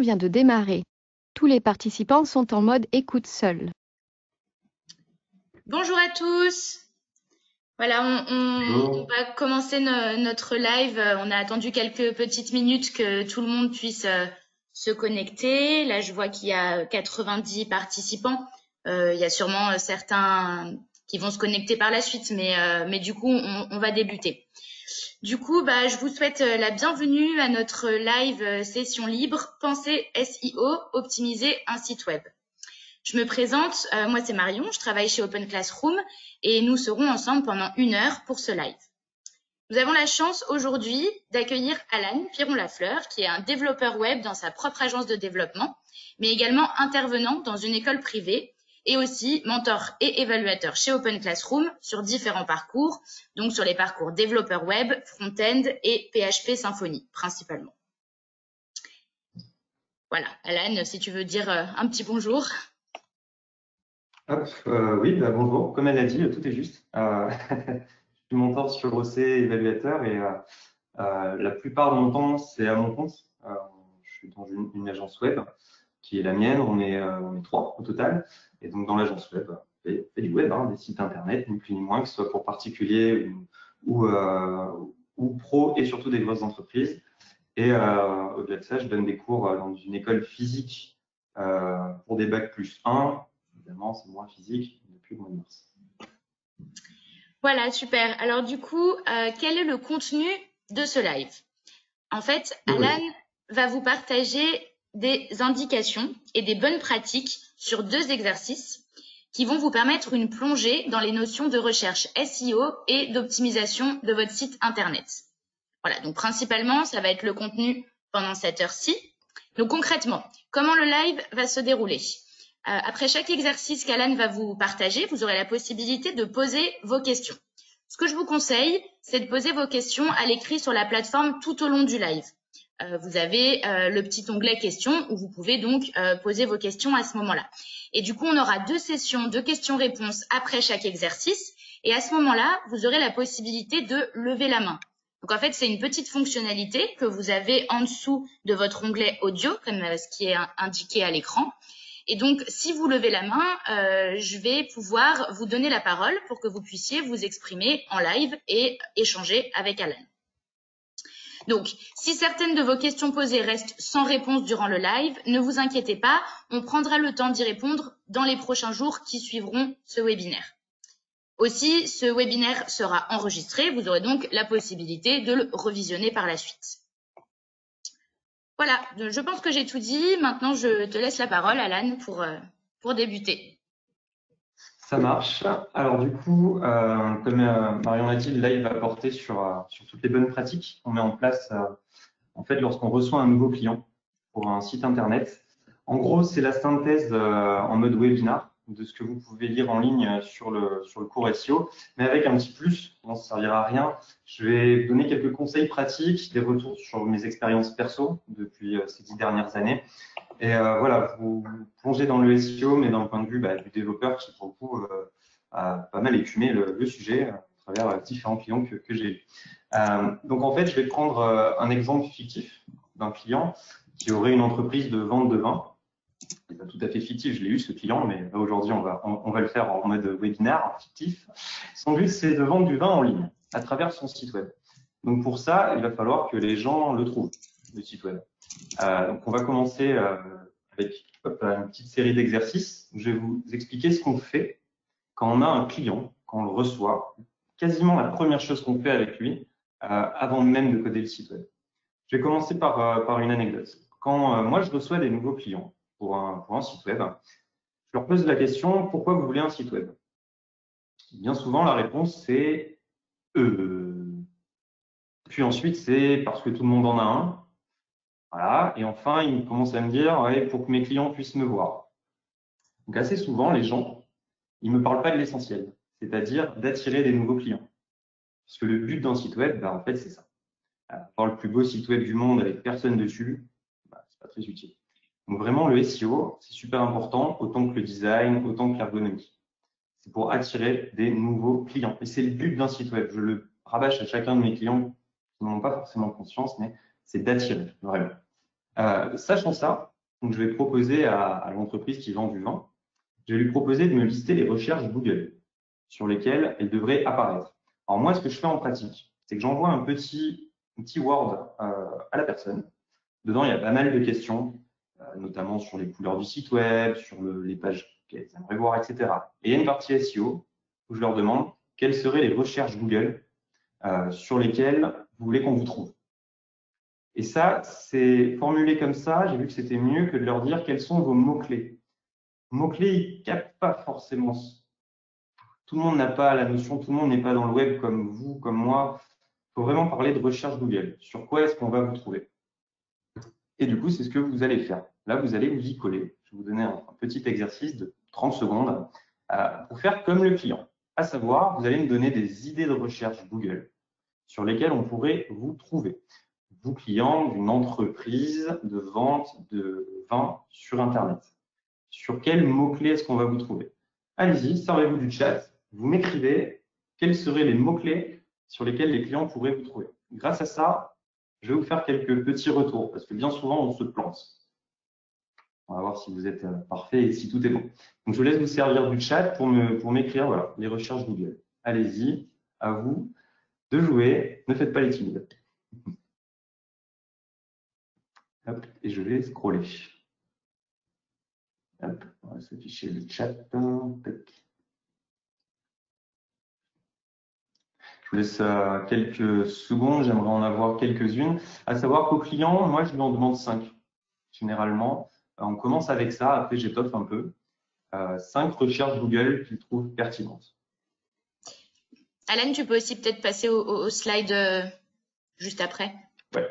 vient de démarrer. Tous les participants sont en mode écoute seul. Bonjour à tous. Voilà, on va commencer notre live. On a attendu quelques petites minutes que tout le monde puisse se connecter. Là, je vois qu'il y a 90 participants. Il y a sûrement certains qui vont se connecter par la suite, mais du coup, on va débuter. Du coup, je vous souhaite la bienvenue à notre live session libre Pensée SEO, optimiser un site web. Je me présente, moi c'est Marion, je travaille chez Open Classroom et nous serons ensemble pendant 1 heure pour ce live. Nous avons la chance aujourd'hui d'accueillir Alan Piron-Lafleur, qui est un développeur web dans sa propre agence de développement, mais également intervenant dans une école privée et aussi mentor et évaluateur chez Open Classroom sur différents parcours, donc sur les parcours développeur web, front-end et PHP Symfony principalement. Voilà, Alan, si tu veux dire un petit bonjour. Hop, oui, bonjour. Comme elle l'a dit, tout est juste. Je suis mentor sur OC évaluateur et la plupart de mon temps, c'est à mon compte. Je suis dans une agence web qui est la mienne. On est 3 au total. Et donc, dans l'agence web, on fait du web, des sites internet, ni plus ni moins, que ce soit pour particuliers ou pro et surtout des grosses entreprises. Et au-delà de ça, je donne des cours dans une école physique pour des bacs +1. Évidemment, c'est moins physique depuis le mois de mars. Voilà, super. Alors du coup, quel est le contenu de ce live? En fait, Alan va vous partager des indications et des bonnes pratiques sur 2 exercices qui vont vous permettre une plongée dans les notions de recherche SEO et d'optimisation de votre site internet. Voilà, donc principalement, ça va être le contenu pendant cette heure-ci. Donc concrètement, comment le live va se dérouler? Après chaque exercice qu'Alan va vous partager, vous aurez la possibilité de poser vos questions. Ce que je vous conseille, c'est de poser vos questions à l'écrit sur la plateforme tout au long du live. Vous avez le petit onglet questions où vous pouvez donc poser vos questions à ce moment-là. Et du coup, on aura 2 sessions de questions-réponses après chaque exercice. Et à ce moment-là, vous aurez la possibilité de lever la main. Donc en fait, c'est une petite fonctionnalité que vous avez en dessous de votre onglet audio, comme ce qui est indiqué à l'écran. Et donc, si vous levez la main, je vais pouvoir vous donner la parole pour que vous puissiez vous exprimer en live et échanger avec Alan. Donc, si certaines de vos questions posées restent sans réponse durant le live, ne vous inquiétez pas, on prendra le temps d'y répondre dans les prochains jours qui suivront ce webinaire. Aussi, ce webinaire sera enregistré, vous aurez donc la possibilité de le revisionner par la suite. Voilà, je pense que j'ai tout dit. Maintenant, je te laisse la parole, Alan, pour débuter. Ça marche. Alors du coup, comme Marion l'a dit, le live va porter sur toutes les bonnes pratiques qu'on met en place en fait lorsqu'on reçoit un nouveau client pour un site internet. En gros, c'est la synthèse en mode webinar de ce que vous pouvez lire en ligne sur le cours SEO, mais avec un petit plus, ça ne servira à rien. Je vais donner quelques conseils pratiques, des retours sur mes expériences perso depuis ces 10 dernières années. Et voilà, vous plongez dans le SEO, mais d'un point de vue du développeur qui, pour le coup, a pas mal écumé le sujet à travers différents clients que j'ai eus. Donc, en fait, je vais prendre un exemple fictif d'un client qui aurait une entreprise de vente de vin. C'est pas tout à fait fictif, je l'ai eu ce client, mais aujourd'hui, on va le faire en mode webinaire fictif. Son but, c'est de vendre du vin en ligne à travers son site web. Donc, pour ça, il va falloir que les gens le trouvent, le site web. Donc, on va commencer avec une petite série d'exercices. Je vais vous expliquer ce qu'on fait quand on a un client, quand on le reçoit. Quasiment la première chose qu'on fait avec lui, avant même de coder le site web. Je vais commencer par une anecdote. Quand moi, je reçois des nouveaux clients pour un site web, je leur pose la question « Pourquoi vous voulez un site web ?» Bien souvent, la réponse, c'est « Puis ensuite, c'est « Parce que tout le monde en a un. » Voilà. Et enfin, ils commencent à me dire ouais, « Pour que mes clients puissent me voir. » Donc, assez souvent, les gens, ils ne me parlent pas de l'essentiel, c'est-à-dire d'attirer des nouveaux clients. Parce que le but d'un site web, en fait, c'est ça. Avoir le plus beau site web du monde avec personne dessus, c'est pas très utile. Donc vraiment, le SEO, c'est super important, autant que le design, autant que l'ergonomie. C'est pour attirer des nouveaux clients. Et c'est le but d'un site web. Je le rabâche à chacun de mes clients qui n'en ont pas forcément conscience, mais c'est d'attirer, vraiment. Sachant ça, donc je vais proposer à l'entreprise qui vend du vin, je vais lui proposer de me lister les recherches Google sur lesquelles elle devrait apparaître. Alors moi, ce que je fais en pratique, c'est que j'envoie un petit Word à la personne. Dedans, il y a pas mal de questions, notamment sur les couleurs du site web, sur les pages qu'elles aimeraient voir, etc. Et il y a une partie SEO où je leur demande quelles seraient les recherches Google sur lesquelles vous voulez qu'on vous trouve. Et ça, c'est formulé comme ça, j'ai vu que c'était mieux que de leur dire quels sont vos mots-clés. Mots-clés, ils ne captent pas forcément. Tout le monde n'a pas la notion, tout le monde n'est pas dans le web comme vous, comme moi. Il faut vraiment parler de recherche Google. Sur quoi est-ce qu'on va vous trouver? Et du coup, c'est ce que vous allez faire. Là, vous allez vous y coller. Je vais vous donner un petit exercice de 30 secondes pour faire comme le client. À savoir, vous allez me donner des idées de recherche Google sur lesquelles on pourrait vous trouver. Vous, client d'une entreprise de vente de vin sur Internet. Sur quels mots-clés est-ce qu'on va vous trouver? Allez-y, servez-vous du chat. Vous m'écrivez quels seraient les mots-clés sur lesquels les clients pourraient vous trouver. Grâce à ça, je vais vous faire quelques petits retours parce que bien souvent, on se plante. On va voir si vous êtes parfait et si tout est bon. Donc, je vous laisse vous servir du chat pour m'écrire voilà, les recherches Google. Allez-y, à vous de jouer. Ne faites pas les timides. Hop, et je vais scroller. Hop, on va s'afficher le chat. Tac. Je vous laisse quelques secondes, j'aimerais en avoir quelques-unes. À savoir qu'au client, moi, je lui en demande 5. Généralement, on commence avec ça, après j'étoffe un peu. 5 recherches Google qu'il trouve pertinentes. Alan, tu peux aussi peut-être passer au slide juste après. Ouais.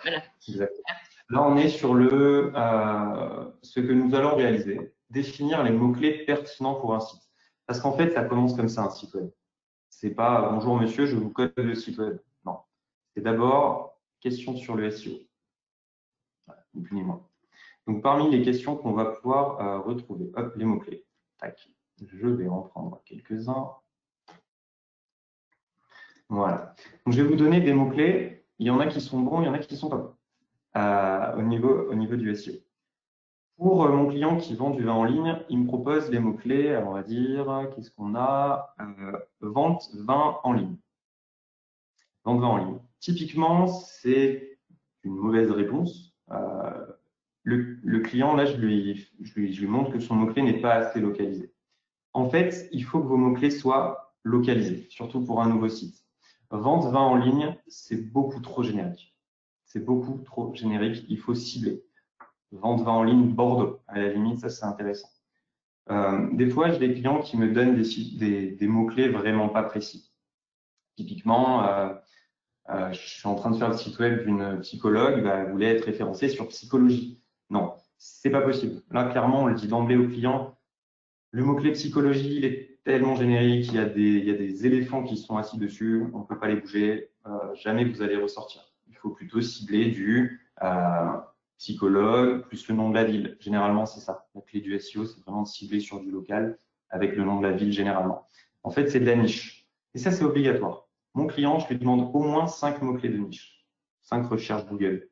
Voilà. Exactement. Là, on est sur ce que nous allons réaliser, définir les mots-clés pertinents pour un site. Parce qu'en fait, ça commence comme ça, un site web. C'est pas « Bonjour monsieur, je vous code le site web ». Non. C'est d'abord question sur le SEO. Voilà, ni plus ni moins. Donc, parmi les questions qu'on va pouvoir retrouver, hop, les mots-clés. Tac. Je vais en prendre quelques-uns. Voilà. Donc, je vais vous donner des mots-clés. Il y en a qui sont bons, il y en a qui ne sont pas bons au niveau du SEO. Pour mon client qui vend du vin en ligne, il me propose les mots-clés. Alors, on va dire, qu'est-ce qu'on a? Vente vin en ligne. Vente vin en ligne. Typiquement, c'est une mauvaise réponse. Le client, là, je lui montre que son mot-clé n'est pas assez localisé. En fait, il faut que vos mots-clés soient localisés, surtout pour un nouveau site. Vente vin en ligne, c'est beaucoup trop générique. C'est beaucoup trop générique, il faut cibler. Vente vin en ligne Bordeaux, à la limite, ça c'est intéressant. Des fois, j'ai des clients qui me donnent des mots-clés vraiment pas précis. Typiquement, je suis en train de faire le site web d'une psychologue, elle voulait être référencée sur psychologie. Non, c'est pas possible. Là, clairement, on le dit d'emblée au client. Le mot-clé psychologie, il est tellement générique, il y a des éléphants qui sont assis dessus, on ne peut pas les bouger, jamais vous allez ressortir. Il faut plutôt cibler du psychologue plus le nom de la ville. Généralement, c'est ça. La clé du SEO, c'est vraiment de cibler sur du local avec le nom de la ville généralement. En fait, c'est de la niche. Et ça, c'est obligatoire. Mon client, je lui demande au moins 5 mots-clés de niche, 5 recherches Google,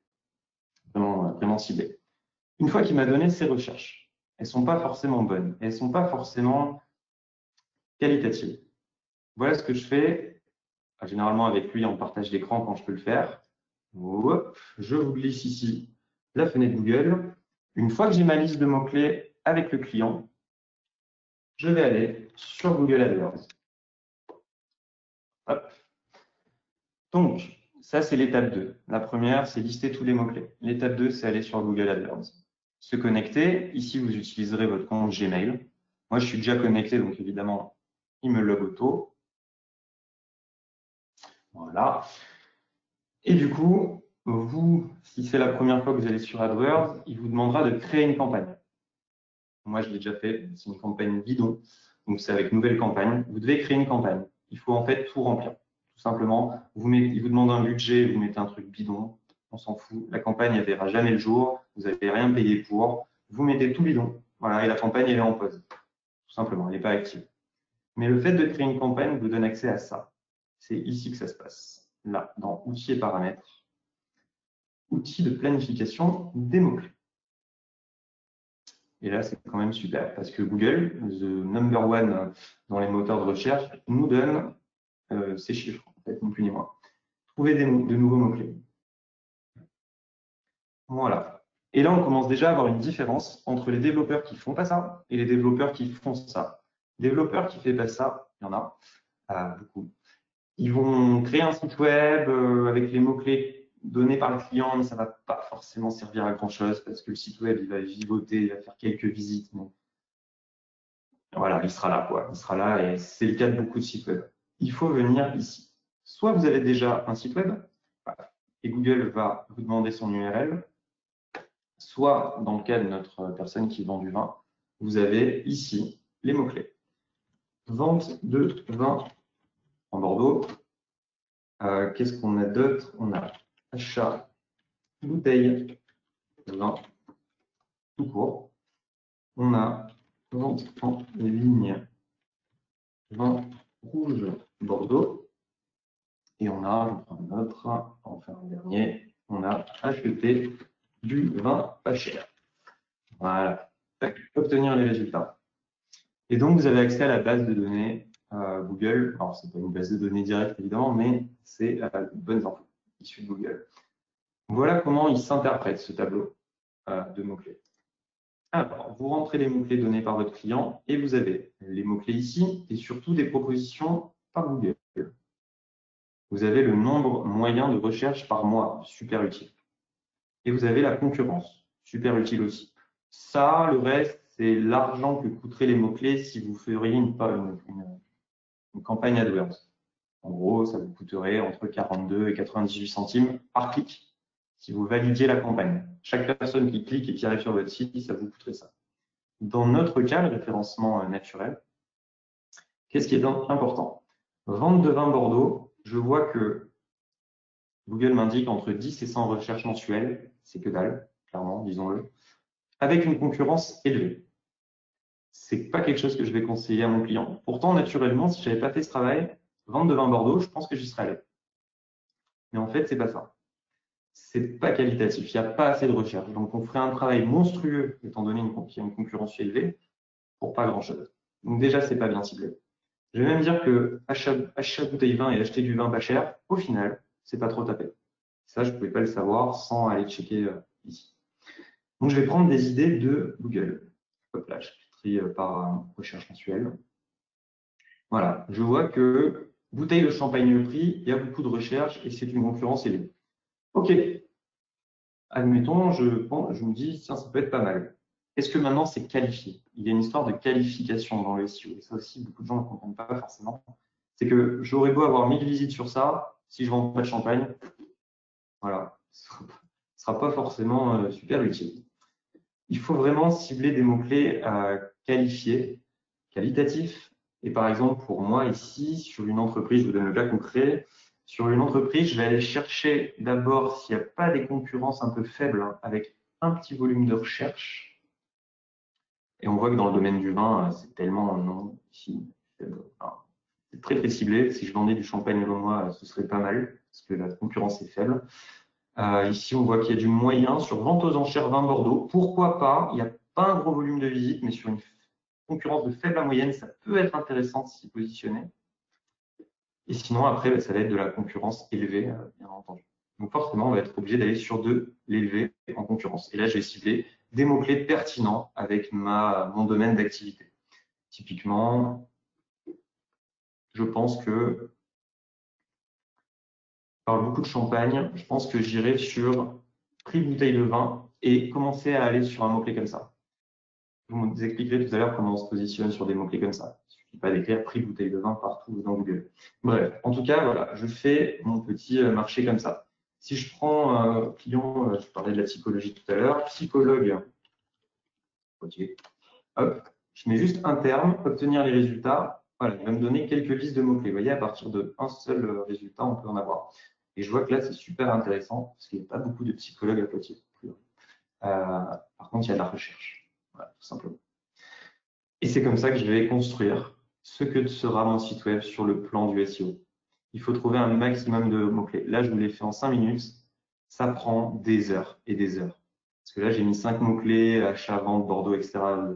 vraiment ciblées. Une fois qu'il m'a donné ces recherches, elles ne sont pas forcément bonnes, elles ne sont pas forcément qualitatives. Voilà ce que je fais, généralement avec lui en partage d'écran quand je peux le faire. Hop, je vous glisse ici la fenêtre Google. Une fois que j'ai ma liste de mots-clés avec le client, je vais aller sur Google AdWords. Hop. Donc, ça, c'est l'étape 2. La première, c'est lister tous les mots-clés. L'étape 2, c'est aller sur Google AdWords. Se connecter. Ici, vous utiliserez votre compte Gmail. Moi, je suis déjà connecté, donc évidemment, il me log auto. Voilà. Et du coup, vous, si c'est la première fois que vous allez sur AdWords, il vous demandera de créer une campagne. Moi, je l'ai déjà fait. C'est une campagne bidon. Donc, c'est avec nouvelle campagne. Vous devez créer une campagne. Il faut en fait tout remplir. Tout simplement, il vous demande un budget, vous mettez un truc bidon, on s'en fout. La campagne, elle ne verra jamais le jour, vous n'avez rien payé pour. Vous mettez tout bidon, voilà, et la campagne, elle est en pause. Tout simplement, elle n'est pas active. Mais le fait de créer une campagne vous donne accès à ça. C'est ici que ça se passe. Là, dans Outils et paramètres. outil de planification des mots-clés. Et là, c'est quand même super parce que Google, the number one dans les moteurs de recherche, nous donne ces chiffres, en fait, ni plus ni moins. Trouver de nouveaux mots-clés. Voilà. Et là, on commence déjà à avoir une différence entre les développeurs qui font pas ça et les développeurs qui font ça. Les développeurs qui ne font pas ça, il y en a beaucoup. Ils vont créer un site web avec les mots-clés donnés par le client, mais ça ne va pas forcément servir à grand-chose parce que le site web, il va vivoter, il va faire quelques visites. Mais voilà, il sera là, quoi. Il sera là et c'est le cas de beaucoup de sites web. Il faut venir ici. Soit vous avez déjà un site web et Google va vous demander son URL, soit dans le cas de notre personne qui vend du vin, vous avez ici les mots-clés. Vente de vin en Bordeaux. Qu'est-ce qu'on a d'autre? On a achat, bouteille de vin, tout court. On a vente en ligne, vin rouge Bordeaux. Et on a, je prends un autre, on va en faire un dernier, on a acheté du vin pas cher. Voilà, obtenir les résultats. Et donc, vous avez accès à la base de données Google. Alors, ce n'est pas une base de données directe, évidemment, mais c'est de bonnes infos issues de Google. Voilà comment il s'interprète, ce tableau de mots-clés. Alors, vous rentrez les mots-clés donnés par votre client et vous avez les mots-clés ici et surtout des propositions par Google. Vous avez le nombre moyen de recherche par mois, super utile. Et vous avez la concurrence, super utile aussi. Ça, le reste, c'est l'argent que coûteraient les mots-clés si vous feriez une campagne AdWords. En gros, ça vous coûterait entre 42 et 98 centimes par clic si vous validiez la campagne. Chaque personne qui clique et qui arrive sur votre site, ça vous coûterait ça. Dans notre cas, le référencement naturel, qu'est-ce qui est important? Vente de vin Bordeaux, je vois que Google m'indique entre 10 et 100 recherches mensuelles, c'est que dalle, clairement, disons-le, avec une concurrence élevée. C'est pas quelque chose que je vais conseiller à mon client. Pourtant, naturellement, si je n'avais pas fait ce travail, vente de vin Bordeaux, je pense que j'y serais allé. Mais en fait, c'est pas ça. C'est pas qualitatif, il n'y a pas assez de recherche. Donc, on ferait un travail monstrueux, étant donné qu'il y a une concurrence élevée, pour pas grand-chose. Donc déjà, c'est pas bien ciblé. Je vais même dire que achat bouteille vin et acheter du vin pas cher, au final, c'est pas trop tapé. Ça, je ne pouvais pas le savoir sans aller checker ici. Donc, je vais prendre des idées de Google. Hop là, je trie par recherche mensuelle. Voilà, je vois que bouteille de champagne le prix, il y a beaucoup de recherches et c'est une concurrence élevée. OK. Admettons, je me dis, tiens, ça peut être pas mal. Est-ce que maintenant c'est qualifié? Il y a une histoire de qualification dans le SEO. Et ça aussi, beaucoup de gens ne comprennent pas forcément. C'est que j'aurais beau avoir 1000 visites sur ça, si je ne vends pas de champagne, voilà, ce ne sera pas forcément super utile. Il faut vraiment cibler des mots-clés qualifiés, qualitatifs. Et par exemple, pour moi ici, sur une entreprise, je vous donne le cas concret, sur une entreprise, je vais aller chercher d'abord s'il n'y a pas des concurrences un peu faibles, hein, avec un petit volume de recherche. Et on voit que dans le domaine du vin, c'est tellement non, ici, c'est très très ciblé. Si je vendais du champagne launois, ce serait pas mal, parce que la concurrence est faible. Ici, on voit qu'il y a du moyen sur vente aux enchères vin Bordeaux. Pourquoi pas? Il n'y a pas un gros volume de visites, mais sur une concurrence de faible à moyenne, ça peut être intéressant de s'y positionner. Et sinon, après, ça va être de la concurrence élevée, bien entendu. Donc forcément, on va être obligé d'aller sur de l'élevé en concurrence. Et là, je vais cibler des mots-clés pertinents avec mon domaine d'activité. Typiquement, je pense que je parle beaucoup de champagne. Je pense que j'irai sur prix bouteille de vin et commencer à aller sur un mot-clé comme ça. Je vous expliquerai tout à l'heure comment on se positionne sur des mots-clés comme ça. Il ne suffit pas d'écrire prix bouteille de vin partout dans Google. Bref, en tout cas, voilà, je fais mon petit marché comme ça. Si je prends un client, je parlais de la psychologie tout à l'heure, psychologue, ok, hop, je mets juste un terme, obtenir les résultats. Voilà, il va me donner quelques listes de mots-clés. Vous voyez, à partir d'un seul résultat, on peut en avoir. Et je vois que là, c'est super intéressant parce qu'il n'y a pas beaucoup de psychologues à Poitiers. Par contre, il y a de la recherche, voilà, tout simplement. Et c'est comme ça que je vais construire ce que sera mon site web sur le plan du SEO. Il faut trouver un maximum de mots-clés. Là, je vous l'ai fait en 5 minutes. ça prend des heures et des heures. Parce que là, j'ai mis 5 mots-clés, achat, vente, Bordeaux, etc. Il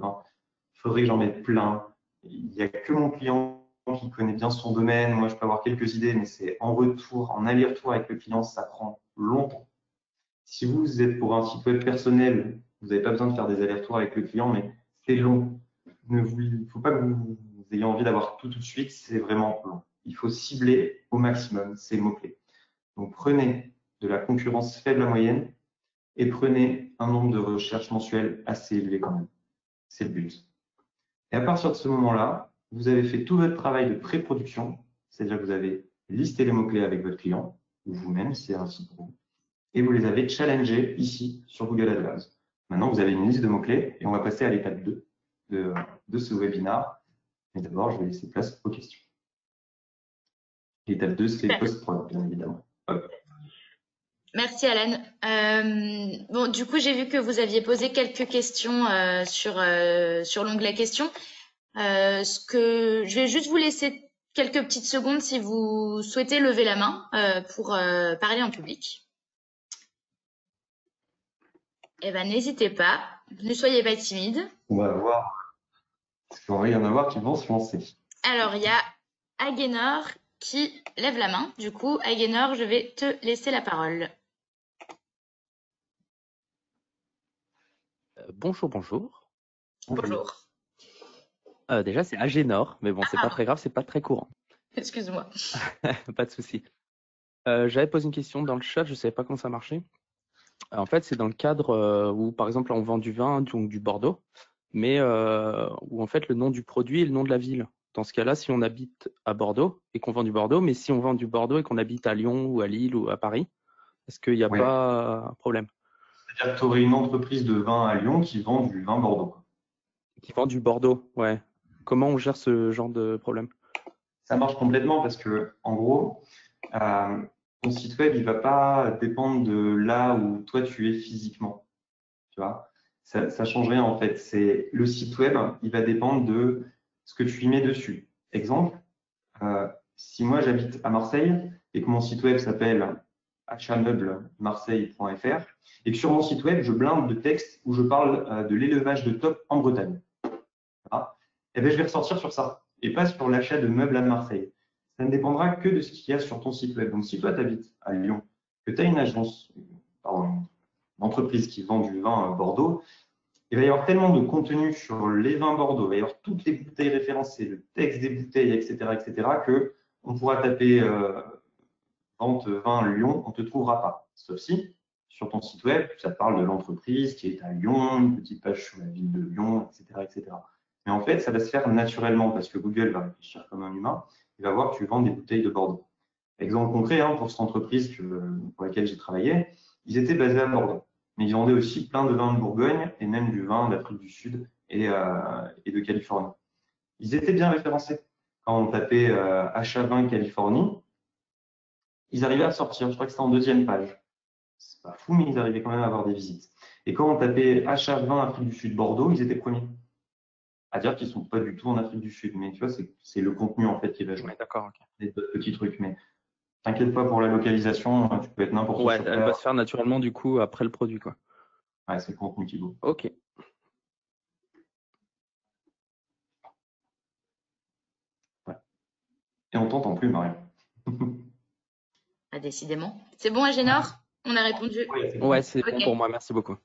faudrait que j'en mette plein. Il n'y a que mon client qui connaît bien son domaine. Moi, je peux avoir quelques idées, mais c'est en retour, en aller-retour avec le client, ça prend longtemps. Si vous êtes pour un site web personnel, vous n'avez pas besoin de faire des allers-retours avec le client, mais c'est long. Il ne faut pas que vous ayez envie d'avoir tout de suite, c'est vraiment long. Il faut cibler au maximum ces mots-clés. Donc, prenez de la concurrence faible à moyenne et prenez un nombre de recherches mensuelles assez élevé quand même. C'est le but. Et à partir de ce moment-là, vous avez fait tout votre travail de pré-production, c'est-à-dire que vous avez listé les mots-clés avec votre client, ou vous-même, si c'est un site pro, et vous les avez challengés ici sur Google AdWords. Maintenant, vous avez une liste de mots-clés et on va passer à l'étape 2 de ce webinar. Mais d'abord, je vais laisser place aux questions. L'étape 2, c'est post-prod, bien évidemment. Hop. Merci Alan. Bon, du coup, j'ai vu que vous aviez posé quelques questions sur l'onglet questions. Je vais juste vous laisser quelques petites secondes si vous souhaitez lever la main pour parler en public. Eh ben, n'hésitez pas, ne soyez pas timide. On va voir. Parce qu'on va y en avoir qui vont se lancer. Alors, il y a Agenor qui lève la main. Du coup, Agenor, je vais te laisser la parole. Bonjour, bonjour. Bonjour. Déjà, c'est Agenor, mais bon, c'est pas très grave, c'est pas très courant. Excuse-moi. Pas de souci. J'avais posé une question dans le chat, je savais pas comment ça marchait. En fait, c'est dans le cadre où, par exemple, on vend du vin, donc du Bordeaux, mais où en fait le nom du produit est le nom de la ville. Dans ce cas-là, si on habite à Bordeaux et qu'on vend du Bordeaux, mais si on vend du Bordeaux et qu'on habite à Lyon ou à Lille ou à Paris, est-ce qu'il n'y a pas un problème? C'est-à-dire que tu aurais une entreprise de vin à Lyon qui vend du vin Bordeaux. Qui vend du Bordeaux, ouais. Comment on gère ce genre de problème? Ça marche complètement parce que, en gros, ton site web, il ne va pas dépendre de là où toi tu es physiquement. Tu vois, ça change rien en fait. C'est le site web, il va dépendre de ce que tu y mets dessus. Exemple, si moi j'habite à Marseille et que mon site web s'appelle achatmeublemarseille.fr et que sur mon site web je blinde de texte où je parle de l'élevage de top en Bretagne, voilà, et bien je vais ressortir sur ça et pas sur l'achat de meubles à Marseille. Ça ne dépendra que de ce qu'il y a sur ton site web. Donc si toi tu habites à Lyon, que tu as une agence, pardon, une entreprise qui vend du vin à Bordeaux, il va y avoir tellement de contenu sur les vins Bordeaux, il va y avoir toutes les bouteilles référencées, le texte des bouteilles, etc., que on pourra taper vente vin Lyon, on ne te trouvera pas. Sauf si, sur ton site web, ça parle de l'entreprise qui est à Lyon, une petite page sur la ville de Lyon, etc. Mais en fait, ça va se faire naturellement parce que Google va réfléchir comme un humain. Il va voir que tu vends des bouteilles de Bordeaux. Exemple concret, pour cette entreprise pour laquelle j'ai travaillé, ils étaient basés à Bordeaux. Mais ils vendaient aussi plein de vins de Bourgogne et même du vin d'Afrique du Sud et de Californie. Ils étaient bien référencés. Quand on tapait achat vin Californie, ils arrivaient à sortir. Je crois que c'était en deuxième page. C'est pas fou, mais ils arrivaient quand même à avoir des visites. Et quand on tapait achat vin Afrique du Sud Bordeaux, ils étaient premiers. À dire qu'ils sont pas du tout en Afrique du Sud, mais tu vois, c'est le contenu en fait qui va jouer. Ouais, d'accord. Okay. Des petits trucs, mais t'inquiète pas pour la localisation, tu peux être n'importe où. Ouais, elle va se faire naturellement du coup après le produit, quoi. Ouais, c'est le contenu qui vaut. Ok. Ouais. Et on t'entend plus, Marion. Ah, décidément. C'est bon, Agenor? On a répondu? Ouais, c'est bon pour moi. Merci beaucoup.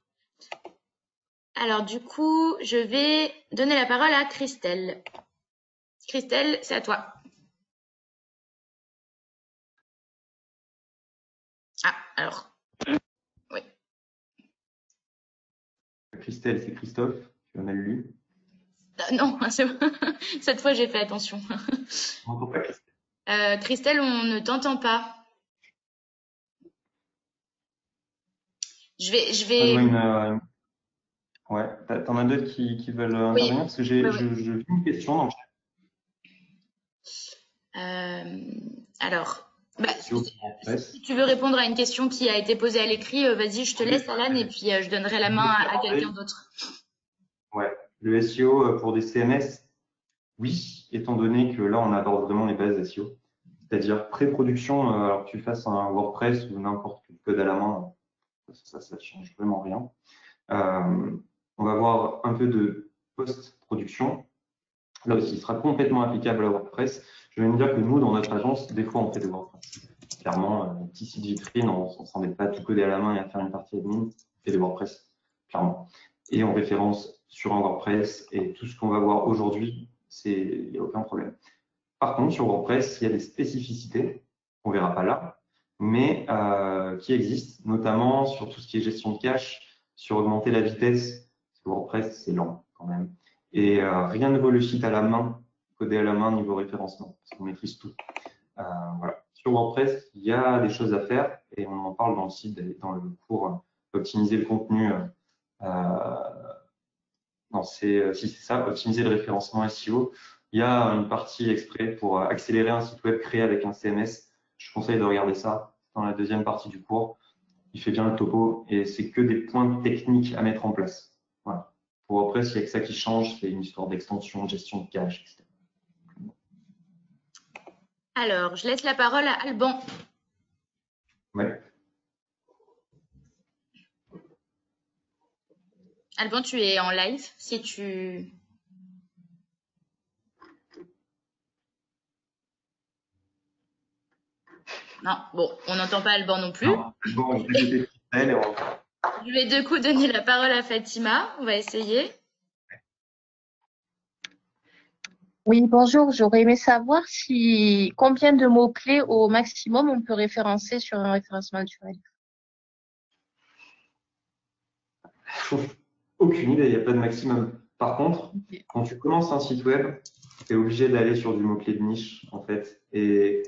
Alors, du coup, je vais donner la parole à Christelle. Christelle, c'est à toi. Ah, alors. Oui. Christelle, c'est Christophe. Tu as mal lu. Non, c'est bon. Cette fois, j'ai fait attention. On n'entend pas Christelle. Christelle, on ne t'entend pas. Je vais. Ouais, t'en as d'autres qui veulent intervenir parce que j'ai vu une question dans le chat. Alors, si tu veux répondre à une question qui a été posée à l'écrit, vas-y, je te laisse, Alan, et puis je donnerai la main à quelqu'un d'autre. Ouais, le SEO pour des CMS, oui, étant donné que là, on aborde vraiment les bases SEO. C'est-à-dire pré-production, alors que tu fasses un WordPress ou n'importe quel code à la main, Ça ne change vraiment rien. On va voir un peu de post-production. Là aussi, il sera complètement applicable à WordPress. Je vais me dire que nous, dans notre agence, des fois, on fait des WordPress. Clairement, un petit site vitrine, on ne s'embête pas à tout coder à la main et à faire une partie admin. On fait des WordPress, clairement. Et on référence sur un WordPress et tout ce qu'on va voir aujourd'hui, il n'y a aucun problème. Par contre, sur WordPress, il y a des spécificités qu'on ne verra pas là, mais qui existent, notamment sur tout ce qui est gestion de cache, sur augmenter la vitesse, parce que WordPress, c'est lent quand même. Et rien ne vaut le site à la main, codé à la main niveau référencement, parce qu'on maîtrise tout. Voilà. Sur WordPress, il y a des choses à faire, et on en parle dans le site, dans le cours optimiser le contenu. Si c'est ça, optimiser le référencement SEO. Il y a une partie exprès pour accélérer un site web créé avec un CMS. Je conseille de regarder ça dans la deuxième partie du cours. Il fait bien le topo et c'est que des points techniques à mettre en place. Voilà. Pour WordPress, il n'y a que ça qui change. C'est une histoire d'extension, de gestion de cache, etc. Alors, je laisse la parole à Alban. Ouais. Alban, tu es en live. Si tu… Non, bon, on n'entend pas Alban non plus. Non, bon, Je vais du coup donner la parole à Fatima. On va essayer. Oui, bonjour. J'aurais aimé savoir combien de mots-clés au maximum on peut référencer sur un référencement naturel. Aucune idée, il n'y a pas de maximum. Par contre, quand tu commences un site web, tu es obligé d'aller sur du mot-clé de niche, en fait. Et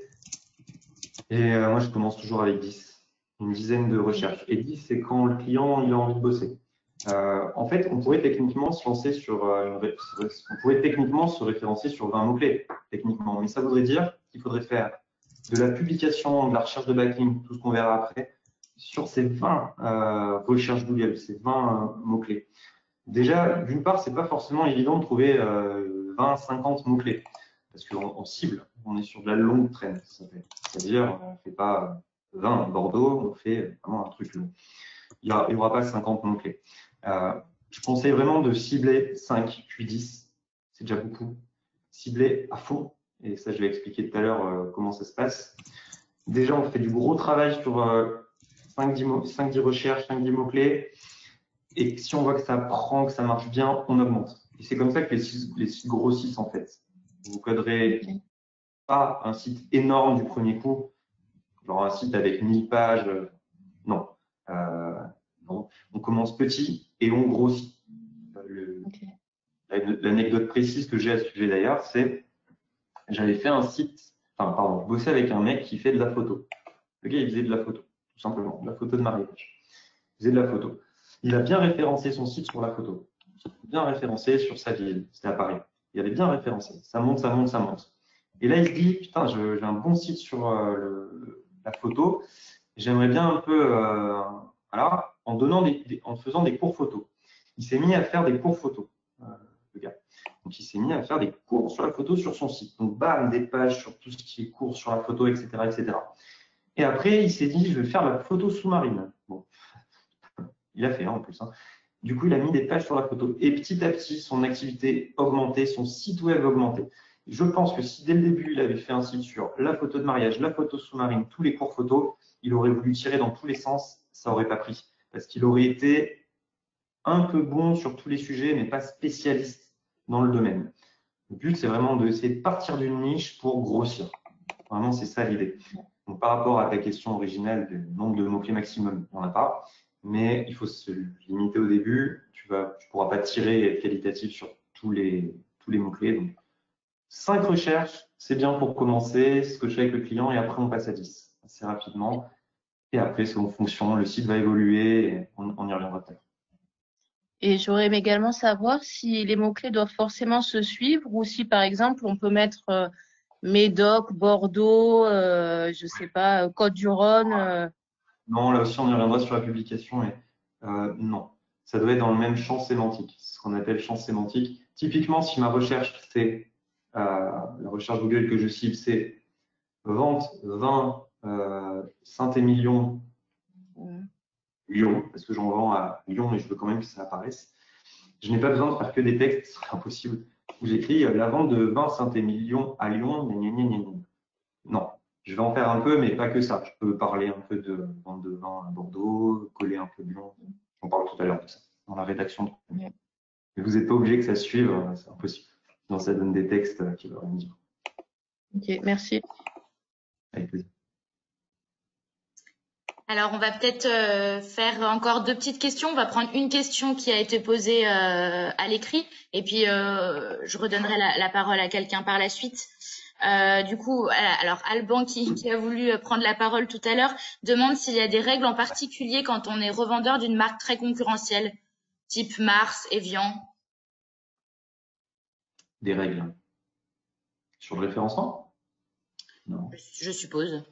moi, je commence toujours avec 10, une dizaine de recherches. Et 10, c'est quand le client il a envie de bosser. En fait, on pourrait techniquement se lancer sur on pourrait techniquement se référencer sur 20 mots-clés, techniquement. Mais ça voudrait dire qu'il faudrait faire de la publication, de la recherche de backlink, tout ce qu'on verra après, sur ces 20 recherches Google, ces 20 mots-clés. Déjà, d'une part, c'est pas forcément évident de trouver 20, 50 mots-clés. Parce qu'on cible, on est sur de la longue traîne. C'est-à-dire, on ne fait pas 20 Bordeaux, on fait vraiment un truc long. Il n'y aura pas 50 mots-clés. Je conseille vraiment de cibler 5, puis 10. C'est déjà beaucoup. Cibler à fond. Et ça, je vais expliquer tout à l'heure comment ça se passe. Déjà, on fait du gros travail sur 5-10 recherches, 5-10 mots-clés. Et si on voit que ça prend, que ça marche bien, on augmente. Et c'est comme ça que les sites grossissent en fait. Vous ne coderez pas un site énorme du premier coup, genre un site avec 1000 pages. Non. Non. On commence petit et on grossit. L'anecdote précise que j'ai à ce sujet d'ailleurs, c'est j'avais fait un site, je bossais avec un mec qui fait de la photo. Le gars, il faisait de la photo, tout simplement, de la photo de mariage. Il faisait de la photo. Il a bien référencé son site sur la photo, bien référencé sur sa ville, c'était à Paris. Il avait bien référencé, ça monte, ça monte, ça monte. Et là, il se dit, putain, j'ai un bon site sur la photo, j'aimerais bien un peu, voilà, en faisant des cours photos. Il s'est mis à faire des cours photos, le gars. Donc, il s'est mis à faire des cours sur la photo sur son site. Donc, bam, des pages sur tout ce qui est cours sur la photo, etc., etc. Et après, il s'est dit, je vais faire la photo sous-marine. Bon. Il a fait en plus. Hein. Du coup, il a mis des pages sur la photo. Et petit à petit, son activité augmentait, son site web augmentait. Je pense que si dès le début, il avait fait un site sur la photo de mariage, la photo sous-marine, tous les cours photos, il aurait voulu tirer dans tous les sens, ça n'aurait pas pris. Parce qu'il aurait été un peu bon sur tous les sujets, mais pas spécialiste dans le domaine. Le but, c'est vraiment d'essayer de partir d'une niche pour grossir. Vraiment, c'est ça l'idée. Donc, par rapport à ta question originale du nombre de mots-clés maximum, il n'y en a pas. Mais il faut se limiter au début. Tu ne pourras pas tirer et être qualitatif sur tous les mots-clés. Donc, 5 recherches, c'est bien pour commencer, ce que je fais avec le client, et après, on passe à 10 assez rapidement. Et après, c'est en fonction, le site va évoluer, et on y reviendra peut-être. Et j'aurais aimé également savoir si les mots-clés doivent forcément se suivre ou si, par exemple, on peut mettre Médoc, Bordeaux, je sais pas, Côte-du-Rhône. Non, là aussi, on y reviendra sur la publication. Et, non, ça doit être dans le même champ sémantique, ce qu'on appelle champ sémantique. Typiquement, si ma recherche, c'est la recherche Google que je cible, c'est vente 20 Saint-Émilion Lyon, parce que j'en vends à Lyon et je veux quand même que ça apparaisse. Je n'ai pas besoin de faire que des textes, ce serait impossible. Où j'écris la vente de vin Saint-Émilion à Lyon, gna, gna, gna, gna, gna. Non, je vais en faire un peu, mais pas que ça. Je peux parler un peu de vente de vin à Bordeaux, coller un peu de Lyon. On parle tout à l'heure de ça, dans la rédaction. Mais vous n'êtes pas obligé que ça suive, c'est impossible. Sinon, ça donne des textes qui ne veulent rien dire. Ok, merci. Avec plaisir. Alors, on va peut-être faire encore 2 petites questions. On va prendre une question qui a été posée à l'écrit et puis je redonnerai la parole à quelqu'un par la suite. Du coup, alors Alban qui a voulu prendre la parole tout à l'heure demande s'il y a des règles en particulier quand on est revendeur d'une marque très concurrentielle, type Mars, Evian. Des règles sur le référencement? Non. Je suppose.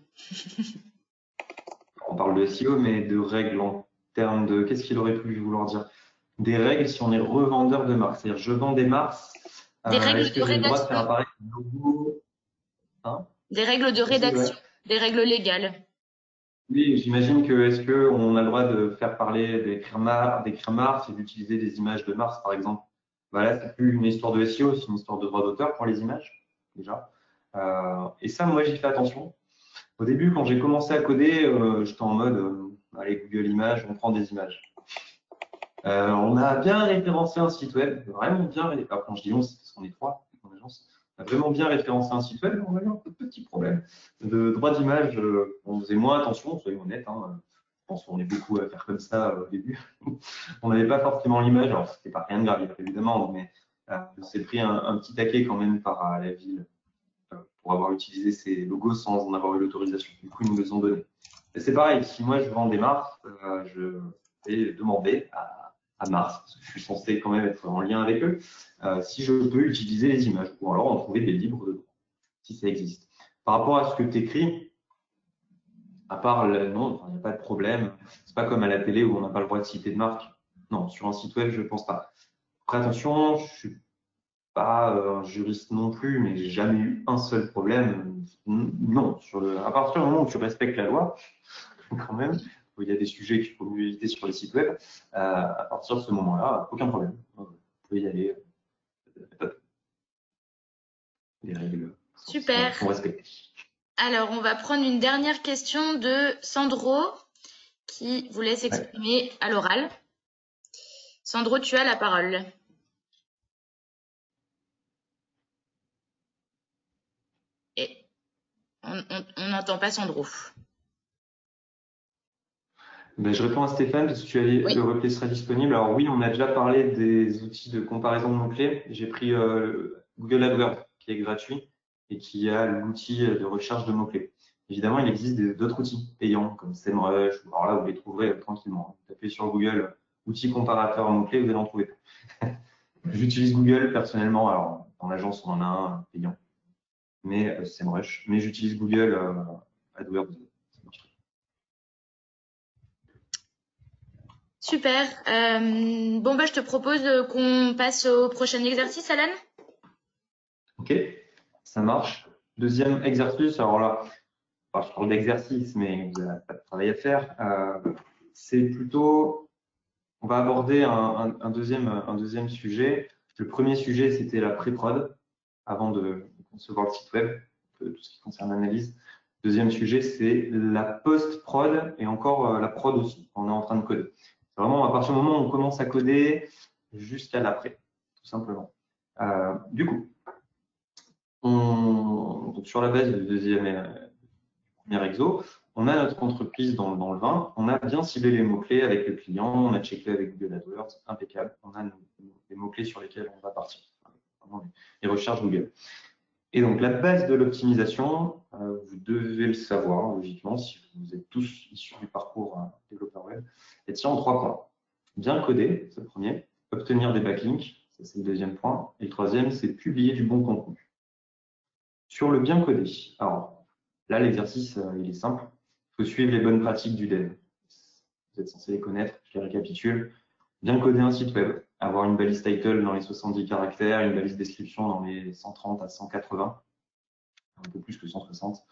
On parle de SEO, mais de règles en termes de qu'est-ce qu'il aurait pu vouloir dire? Des règles si on est revendeur de marques. C'est-à-dire, je vends des marques. Des règles est-ce que j'ai le droit de faire apparaître un logo? Des règles de rédaction, des règles légales. Oui, j'imagine que est-ce qu'on a le droit de faire parler, d'écrire Mars et d'utiliser des images de Mars, par exemple? Voilà, c'est plus une histoire de SEO, c'est une histoire de droit d'auteur pour les images, déjà. Et ça, moi, j'y fais attention. Au début, quand j'ai commencé à coder, j'étais en mode, allez, Google Images, on prend des images. On a bien référencé un site web, vraiment bien. Quand je dis on, c'est parce qu'on est 3 en agence. On a vraiment bien référencé un site web, on a eu un petit problème de droit d'image. On faisait moins attention, soyons honnêtes. Je pense qu'on est beaucoup à faire comme ça au début. On n'avait pas forcément l'image, alors c'était pas rien de grave, évidemment, mais on s'est pris un petit taquet quand même par la ville pour avoir utilisé ces logos sans en avoir eu l'autorisation. Du coup, ils nous les ont donnés. C'est pareil, si moi je vends des marques, je vais demander à Mars, parce que je suis censé quand même être en lien avec eux, si je peux utiliser les images, ou alors en trouver des libres de droit, si ça existe. Par rapport à ce que tu écris, à part le nom, il n'y a pas de problème. C'est pas comme à la télé où on n'a pas le droit de citer de marque. Non, sur un site web, je ne pense pas. Après, attention, je suis pas un juriste non plus, mais j'ai jamais eu un seul problème. Non, à partir du moment où tu respectes la loi, quand même, où il y a des sujets qu'il faut mieux éviter sur les sites web, à partir de ce moment-là, aucun problème. Vous pouvez y aller. Les règles Super. sont respectées. Alors, on va prendre une dernière question de Sandro qui voulait s'exprimer à l'oral. Sandro, tu as la parole. Et on n'entend pas Sandro. Ben, je réponds à Stéphane parce que tu as dit que le replay sera disponible. Alors oui, on a déjà parlé des outils de comparaison de mots-clés. J'ai pris Google AdWords qui est gratuit et qui a l'outil de recherche de mots-clés. Évidemment, il existe d'autres outils payants comme SEMrush. Alors là, vous les trouverez tranquillement. Vous tapez sur Google outils comparateurs mots-clés, vous allez en trouver. J'utilise Google personnellement. Alors en agence, on en a un payant, mais SEMrush. Mais j'utilise Google AdWords. Super. Bon, bah, je te propose qu'on passe au prochain exercice, Alan. Ok, ça marche. Deuxième exercice, alors là, je parle d'exercice, mais vous n'avez pas de travail à faire. C'est plutôt, on va aborder un deuxième sujet. Le premier sujet, c'était la pré-prod, avant de concevoir le site web, tout ce qui concerne l'analyse. Deuxième sujet, c'est la post-prod et encore la prod aussi. On est en train de coder. C'est vraiment à partir du moment où on commence à coder jusqu'à l'après, tout simplement. Du coup, donc sur la base du premier exo, on a notre entreprise dans le vin, on a bien ciblé les mots-clés avec le client, on a checké avec Google AdWords, impeccable, on a les mots-clés sur lesquels on va partir, les recherches Google. Et donc, la base de l'optimisation, vous devez le savoir, logiquement, si vous êtes tous issus du parcours développeur web, elle tient en 3 points. Bien coder, c'est le premier. Obtenir des backlinks, ça c'est le deuxième point. Et le troisième, c'est publier du bon contenu. Sur le bien coder, alors là, l'exercice, il est simple. Il faut suivre les bonnes pratiques du dev. Vous êtes censé les connaître, je les récapitule. Bien coder un site web, avoir une balise title dans les 70 caractères, une balise description dans les 130 à 180, un peu plus que 160,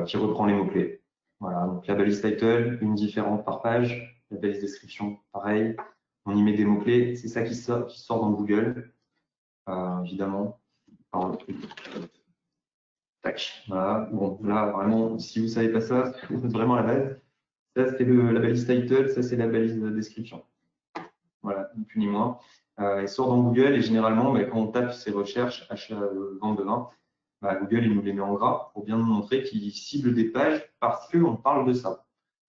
qui reprend les mots-clés. Voilà, donc la balise title, une différente par page, La balise description, pareil. On y met des mots-clés. C'est ça qui sort dans Google, évidemment. Alors, tac, voilà. Bon, là, vraiment, si vous ne savez pas ça, c'est vraiment la base. Ça, c'est la balise title, ça, c'est la balise description. Voilà, ni plus ni moins. Il sort dans Google et généralement, quand on tape ces recherches, achat, vente de vin, Google, il nous les met en gras pour bien nous montrer qu'il cible des pages parce qu'on parle de ça.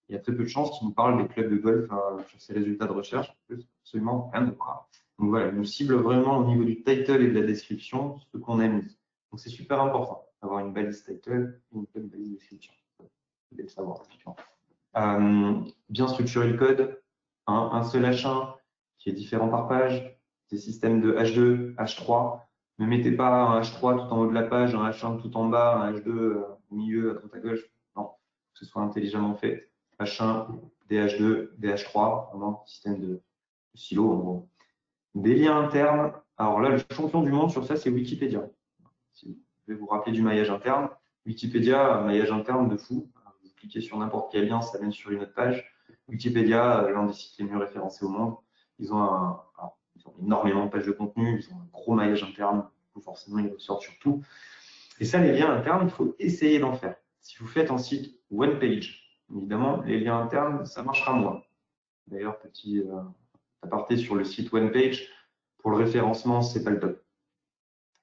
Il y a très peu de chances qu'il nous parle des clubs de golf sur ses résultats de recherche. Absolument rien de voir. Donc voilà, il nous cible vraiment au niveau du title et de la description ce qu'on aime. Donc c'est super important d'avoir une balise title et une balise description. Vous devez le savoir. Bien structurer le code, un seul H1 qui est différent par page, des systèmes de H2, H3. Ne mettez pas un H3 tout en haut de la page, un H1 tout en bas, un H2 au milieu, à droite à gauche. Non, que ce soit intelligemment fait. H1, des H2, des H3, vraiment système de silo en gros. Des liens internes. Alors là, le champion du monde sur ça, c'est Wikipédia. Si vous pouvez vous rappeler du maillage interne, Wikipédia, maillage interne de fou. Vous cliquez sur n'importe quel lien, ça mène sur une autre page. Wikipédia, l'un des sites les mieux référencés au monde. Ils ont énormément de pages de contenu, ils ont un gros maillage interne, forcément ils ressortent sur tout. Et ça, les liens internes, il faut essayer d'en faire. Si vous faites un site one page, évidemment, les liens internes, ça marchera moins. D'ailleurs, petit aparté sur le site one page, pour le référencement, c'est pas le top.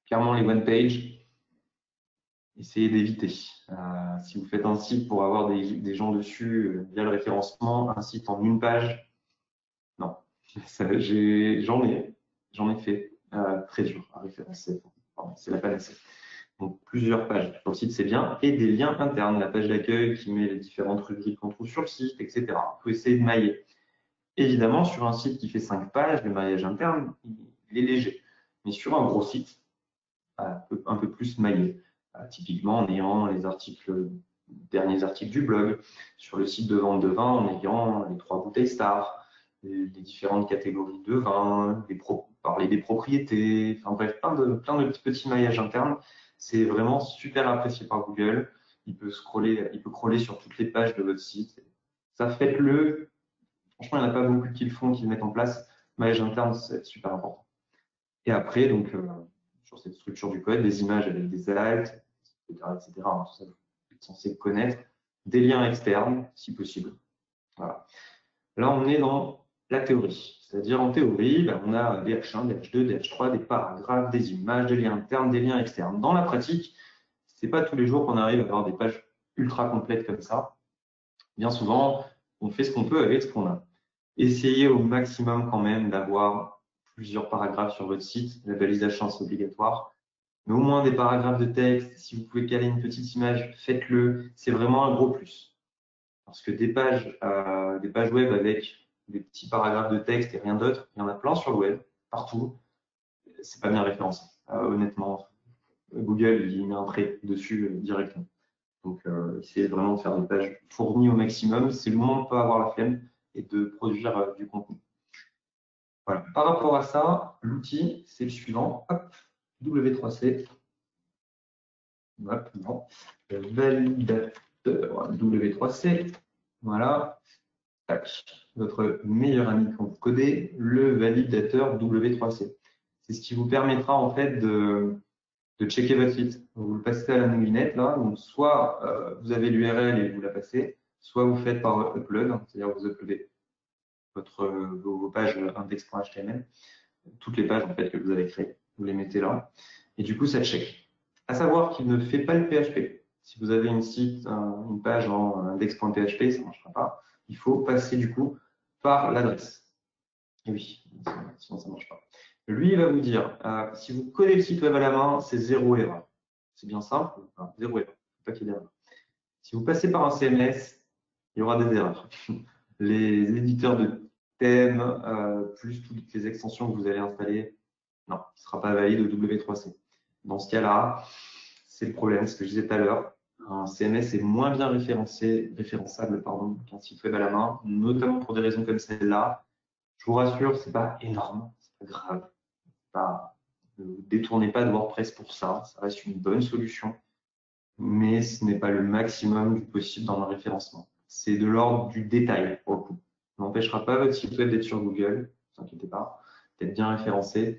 Clairement, les one page, essayez d'éviter. Si vous faites un site pour avoir des gens dessus via le référencement, un site en une page, non. J'en ai fait très dur à référencer. C'est la panacée. Donc plusieurs pages sur le site, c'est bien, et des liens internes, la page d'accueil qui met les différentes rubriques qu'on trouve sur le site, etc. Il faut essayer de mailler. Évidemment, sur un site qui fait 5 pages, le maillage interne, il est léger. Mais sur un gros site, un peu plus maillé. Typiquement en ayant les derniers articles du blog, sur le site de vente de vin, en ayant les 3 bouteilles stars, les différentes catégories de vin, parler des propriétés, enfin bref, plein de petits maillages internes. C'est vraiment super apprécié par Google. Il peut crawler sur toutes les pages de votre site. Ça, faites-le. Franchement, il n'y en a pas beaucoup qui le font, qui le mettent en place. Maillage interne, c'est super important. Et après, donc, sur cette structure du code, des images avec des alt, etc. Tout ça, vous êtes censé connaître. Des liens externes, si possible. Voilà. Là, on est dans la théorie. C'est-à-dire, en théorie, on a des H1, des H2, des H3, des paragraphes, des images, des liens internes, des liens externes. Dans la pratique, ce n'est pas tous les jours qu'on arrive à avoir des pages ultra complètes comme ça. Bien souvent, on fait ce qu'on peut avec ce qu'on a. Essayez au maximum quand même d'avoir plusieurs paragraphes sur votre site. La balise H1, c'est obligatoire. Mais au moins des paragraphes de texte. Si vous pouvez caler une petite image, faites-le. C'est vraiment un gros plus. Parce que des pages web avec des petits paragraphes de texte et rien d'autre, il y en a plein sur le web, partout. C'est pas bien référencé. Honnêtement, Google, il met un trait dessus directement. Donc, essayez vraiment de faire des pages fournies au maximum. C'est le moment de ne pas avoir la flemme et de produire du contenu. Voilà. Par rapport à ça, l'outil, c'est le suivant. Hop, W3C. Hop, non. Validateur W3C. Voilà. Tac. Votre meilleur ami quand vous codez, le validateur W3C. C'est ce qui vous permettra en fait de checker votre site. Vous le passez à la moulinette là. Donc soit vous avez l'URL et vous la passez, soit vous faites par upload, c'est-à-dire vous uploadez vos pages index.html, toutes les pages en fait que vous avez créées, vous les mettez là, et du coup ça check. À savoir qu'il ne fait pas le PHP. Si vous avez une page en index.php, ça ne marchera pas. Il faut passer du coup par l'adresse. Et oui, sinon ça ne marche pas. Lui, il va vous dire, si vous codez le site web à la main, c'est 0 erreur. C'est bien simple, 0 erreur. Pas qu'il y ait d'erreur. Si vous passez par un CMS, il y aura des erreurs. Les éditeurs de thèmes, plus toutes les extensions que vous allez installer, non, ce ne sera pas valide au W3C. Dans ce cas-là, c'est le problème, ce que je disais tout à l'heure. Un CMS est moins bien référençable qu'un site web à la main, notamment pour des raisons comme celle-là. Je vous rassure, ce n'est pas énorme, ce n'est pas grave. Ne détournez pas de WordPress pour ça, ça reste une bonne solution, mais ce n'est pas le maximum du possible dans le référencement. C'est de l'ordre du détail pour le coup. Ça n'empêchera pas votre site web d'être sur Google, ne vous inquiétez pas, d'être bien référencé.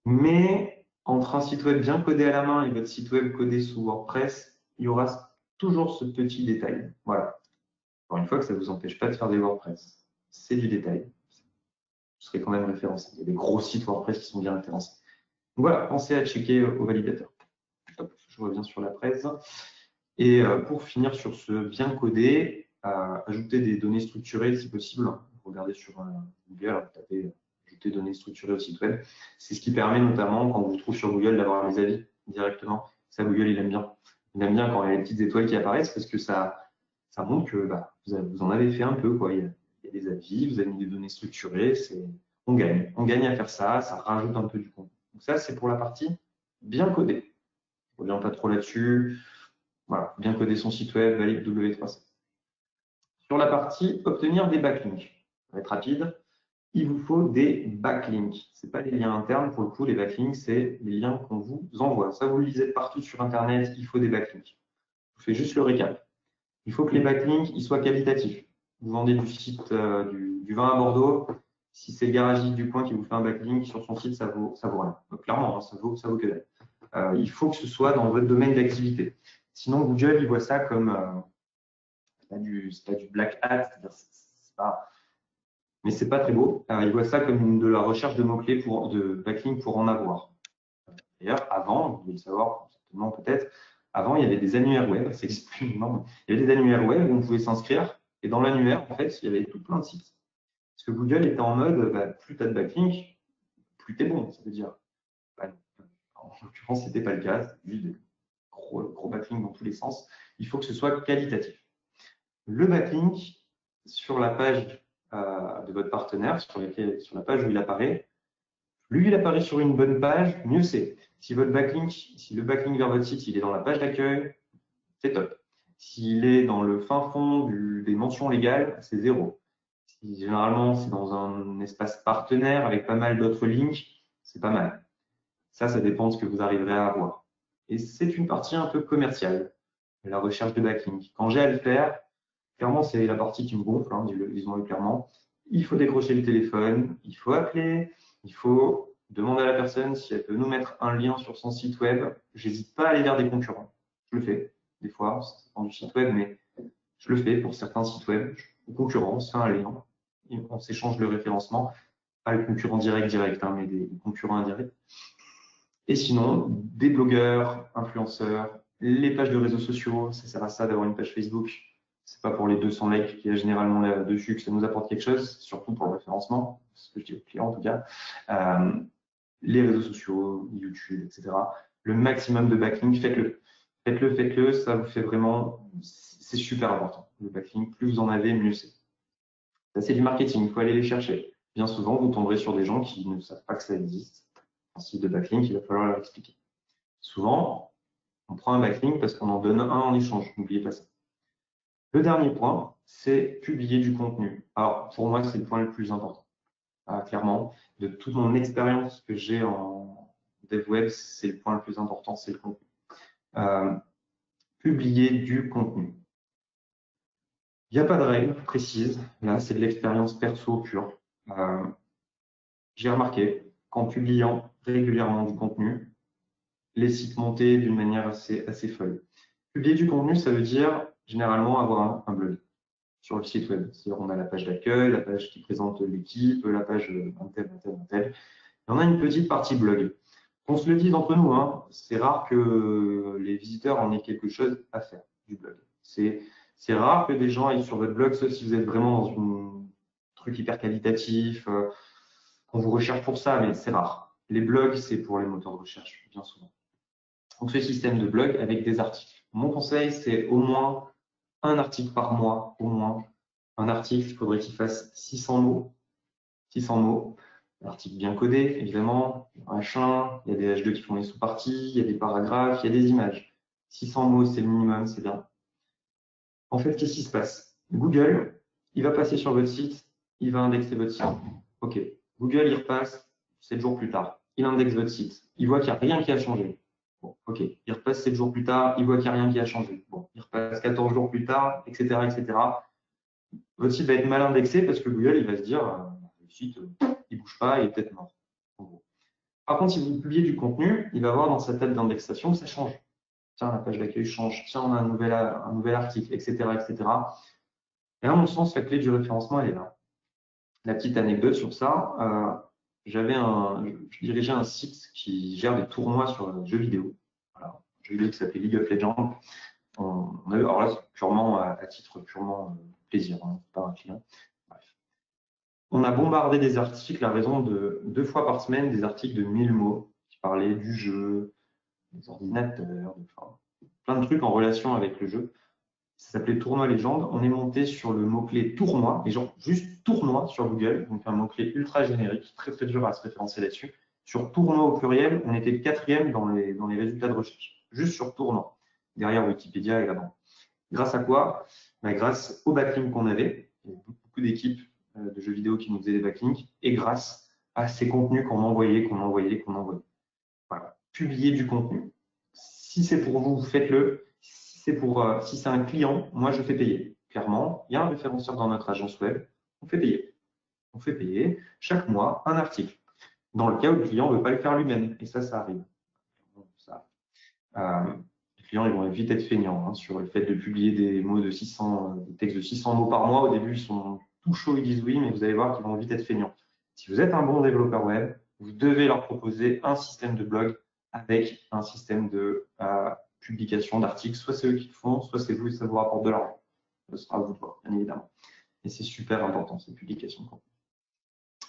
Mais entre un site web bien codé à la main et votre site web codé sous WordPress, il y aura toujours ce petit détail. Voilà. Encore une fois, que ça ne vous empêche pas de faire des WordPress. C'est du détail. Vous serez quand même référencé. Il y a des gros sites WordPress qui sont bien référencés. Donc voilà, pensez à checker au validateur. Hop, je reviens sur la presse. Et pour finir sur ce bien codé, ajouter des données structurées si possible. Regardez sur Google, vous tapez ajouter données structurées au site web. C'est ce qui permet notamment, quand on vous trouve sur Google, d'avoir les avis directement. Ça, Google, il aime bien. Il aime bien quand il y a les petites étoiles qui apparaissent parce que ça montre que vous en avez fait un peu, quoi. Il y a des avis, vous avez mis des données structurées, on gagne. On gagne à faire ça, ça rajoute un peu du contenu. Donc ça, c'est pour la partie bien codée. Je ne reviens pas trop là-dessus. Voilà, bien coder son site web, valide W3C. Sur la partie obtenir des backlinks, ça va être rapide. Il vous faut des backlinks. Ce n'est pas les liens internes, pour le coup, les backlinks, c'est les liens qu'on vous envoie. Ça, vous le lisez partout sur Internet, il faut des backlinks. Je vous fais juste le récap. Il faut que les backlinks ils soient qualitatifs. Vous vendez du site du vin à Bordeaux, si c'est le garagiste du coin qui vous fait un backlink sur son site, ça vaut rien. Donc, clairement, hein, ça vaut que dalle. Il faut que ce soit dans votre domaine d'activité. Sinon, Google, il voit ça comme c'est pas du black hat, mais c'est pas très beau. Il voit ça comme de la recherche de mots-clés de backlink pour en avoir. D'ailleurs, avant, vous devez le savoir certainement peut-être, avant, il y avait des annuaires web, ça existe plus maintenant, il y avait des annuaires web où on pouvait s'inscrire, et dans l'annuaire, en fait, il y avait tout plein de sites. Parce que Google était en mode, plus tu as de backlink, plus tu es bon. Ça veut dire, en l'occurrence, ce n'était pas le cas, c'était juste des gros backlinks dans tous les sens. Il faut que ce soit qualitatif. Le backlink, sur la page de votre partenaire, sur la page où il apparaît, lui, il apparaît sur une bonne page, mieux c'est. Si le backlink vers votre site, il est dans la page d'accueil, c'est top. S'il est dans le fin fond des mentions légales, c'est 0. Si généralement, c'est dans un espace partenaire avec pas mal d'autres links, c'est pas mal. Ça dépend de ce que vous arriverez à avoir. Et c'est une partie un peu commerciale, la recherche de backlink. Quand j'ai à le faire, clairement, c'est la partie qui me gonfle, hein, disons-le clairement. Il faut décrocher le téléphone, il faut appeler, il faut demander à la personne si elle peut nous mettre un lien sur son site web. J'hésite pas à aller vers des concurrents. Je le fais, des fois, ça dépend du site web, mais je le fais pour certains sites web. Aux concurrents, on se fait un lien, on s'échange le référencement, pas le concurrent direct, hein, mais des concurrents indirects. Et sinon, des blogueurs, influenceurs, les pages de réseaux sociaux, ça sert à ça d'avoir une page Facebook. C'est pas pour les 200 likes qu'il y a généralement là-dessus que ça nous apporte quelque chose, surtout pour le référencement, c'est ce que je dis aux clients en tout cas. Les réseaux sociaux, YouTube, etc. Le maximum de backlink, faites-le. Faites-le, ça vous fait vraiment, c'est super important. Le backlink, plus vous en avez, mieux c'est. Ça, c'est du marketing, il faut aller les chercher. Bien souvent, vous tomberez sur des gens qui ne savent pas que ça existe. Un site de backlink, il va falloir leur expliquer. Souvent, on prend un backlink parce qu'on en donne un en échange, n'oubliez pas ça. Le dernier point, c'est publier du contenu. Alors, pour moi, c'est le point le plus important. Clairement, de toute mon expérience que j'ai en dev web, c'est le point le plus important, c'est le contenu. Publier du contenu. Il n'y a pas de règle précise. Là, c'est de l'expérience perso pure. J'ai remarqué qu'en publiant régulièrement du contenu, les sites montaient d'une manière assez folle. Publier du contenu, ça veut dire généralement avoir un blog sur le site web. C'est-à-dire on a la page d'accueil, la page qui présente l'équipe, la page un tel. Et on a une petite partie blog. Qu'on se le dise entre nous, hein, c'est rare que les visiteurs en aient quelque chose à faire du blog. C'est rare que des gens aillent sur votre blog, sauf si vous êtes vraiment dans un truc hyper qualitatif, qu'on vous recherche pour ça, mais c'est rare. Les blogs, c'est pour les moteurs de recherche, bien souvent. On fait système de blog avec des articles. Mon conseil, c'est au moins un article par mois, au moins. Un article, il faudrait qu'il fasse 600 mots. 600 mots. Un article bien codé, évidemment. Machin. Il y a des H2 qui font les sous-parties, il y a des paragraphes, il y a des images. 600 mots, c'est le minimum, c'est bien. En fait, qu'est-ce qui se passe? Google, il va passer sur votre site, il va indexer votre site. OK. Google, il repasse 7 jours plus tard. Il indexe votre site. Il voit qu'il n'y a rien qui a changé. Bon, OK. Il repasse 7 jours plus tard, il voit qu'il n'y a rien qui a changé. Bon, il repasse 14 jours plus tard, etc., etc. votre site va être mal indexé parce que Google il va se dire le site il bouge pas, il est peut-être mort. En gros. Par contre, si vous publiez du contenu, il va voir dans sa table d'indexation que ça change. Tiens, la page d'accueil change. Tiens, on a un nouvel article, etc., etc. Et à mon sens, la clé du référencement, elle est là. La petite anecdote sur ça, je dirigeais un site qui gère des tournois sur les jeux vidéo. Voilà, un jeu vidéo qui s'appelait League of Legends. Alors là, c'est purement à titre purement plaisir, hein, pas un client. Bref. On a bombardé des articles à raison de 2 fois par semaine, des articles de 1000 mots qui parlaient du jeu, des ordinateurs, enfin, plein de trucs en relation avec le jeu. Ça s'appelait Tournoi Légende. On est monté sur le mot-clé tournoi, et genre juste tournoi sur Google, donc un mot-clé ultra générique, très très dur à se référencer là-dessus. Sur tournoi au pluriel, on était le 4e dans les résultats de recherche, juste sur tournoi, derrière Wikipédia et là-bas. Grâce à quoi? Grâce aux backlinks qu'on avait, il y avait beaucoup d'équipes de jeux vidéo qui nous faisaient des backlinks, et grâce à ces contenus qu'on envoyait. Voilà. Publier du contenu. Si c'est pour vous, faites-le. Si c'est un client, moi je fais payer. Clairement, il y a un référenceur dans notre agence web, on fait payer. On fait payer chaque mois un article. Dans le cas où le client ne veut pas le faire lui-même, et ça arrive. Les clients ils vont vite être feignants sur le fait de publier des textes de 600 mots par mois. Au début, ils sont tout chauds, ils disent oui, mais vous allez voir qu'ils vont vite être feignants. Si vous êtes un bon développeur web, vous devez leur proposer un système de blog avec un système de publication d'articles. Soit c'est eux qui le font, soit c'est vous et ça vous rapporte de l'argent. Ce sera à vous de voir, bien évidemment. Et c'est super important, cette publication de contenu.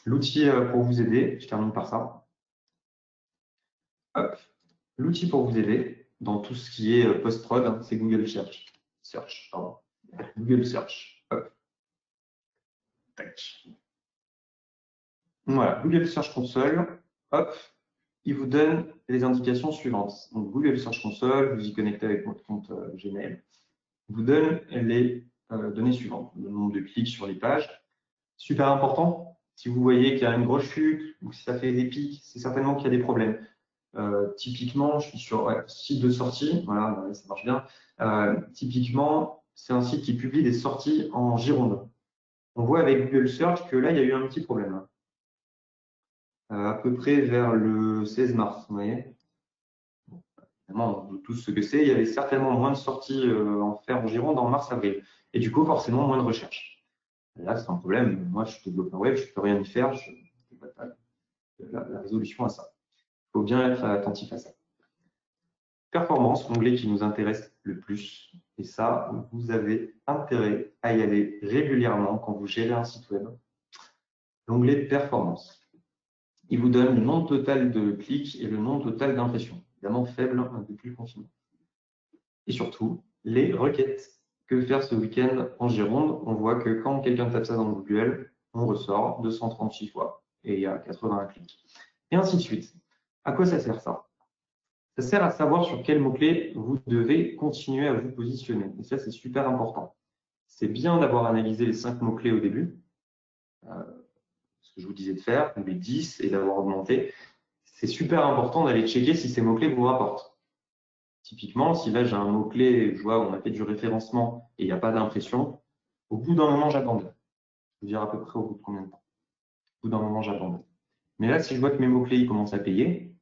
L'outil pour vous aider, je termine par ça. Hop. L'outil pour vous aider dans tout ce qui est post-prod, c'est Google Search. Google Search. Hop. Tac. Voilà, Google Search Console. Hop. Il vous donne les indications suivantes. Donc, Google Search Console, vous y connectez avec votre compte Gmail. Il vous donne les données suivantes. Le nombre de clics sur les pages. Super important. Si vous voyez qu'il y a une grosse chute ou si ça fait des pics, c'est certainement qu'il y a des problèmes. Typiquement, je suis sur site de sortie, voilà, ça marche bien. Typiquement, c'est un site qui publie des sorties en Gironde. On voit avec Google Search que là, il y a eu un petit problème. À peu près vers le 16 mars, vous voyez. Bon, évidemment, on sait tous ce que c'est. Il y avait certainement moins de sorties en Gironde en mars-avril. Et du coup, forcément, moins de recherches. Et là, c'est un problème. Moi, je suis développeur web, je ne peux rien y faire. Je n'ai pas la résolution à ça. Il faut bien être attentif à ça. Performance, l'onglet qui nous intéresse le plus. Et ça, vous avez intérêt à y aller régulièrement quand vous gérez un site web. L'onglet performance. Il vous donne le nombre total de clics et le nombre total d'impressions. Évidemment faible depuis le confinement. Et surtout, les requêtes. Que faire ce week-end en Gironde? On voit que quand quelqu'un tape ça dans Google, on ressort 236 fois et il y a 81 clics. Et ainsi de suite. À quoi ça sert ça? Ça sert à savoir sur quels mots-clés vous devez continuer à vous positionner. Et ça, c'est super important. C'est bien d'avoir analysé les 5 mots-clés au début, ce que je vous disais de faire, ou les 10, et d'avoir augmenté. C'est super important d'aller checker si ces mots-clés vous rapportent. Typiquement, si là j'ai un mot-clé, je vois où on a fait du référencement et il n'y a pas d'impression, au bout d'un moment, j'abandonne. Je veux dire à peu près au bout de combien de temps? Au bout d'un moment, j'abandonne. Mais là, si je vois que mes mots-clés ils commencent à payer,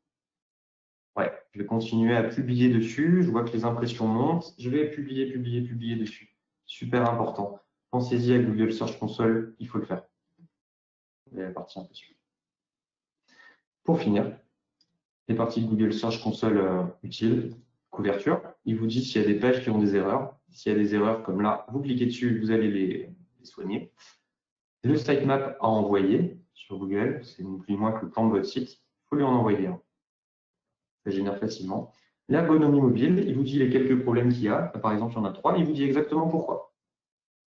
ouais, je vais continuer à publier dessus. Je vois que les impressions montent. Je vais publier dessus. Super important. Pensez-y à Google Search Console, il faut le faire. Et la partie impression. Pour finir, les parties de Google Search Console utiles. Couverture. Il vous dit s'il y a des pages qui ont des erreurs. S'il y a des erreurs comme là, vous cliquez dessus, vous allez les soigner. Le sitemap à envoyer sur Google, c'est ni plus ni moins que le plan de votre site. Il faut lui en envoyer un. Ça génère facilement. L'ergonomie mobile, il vous dit les quelques problèmes qu'il y a. Par exemple, il y en a 3, il vous dit exactement pourquoi.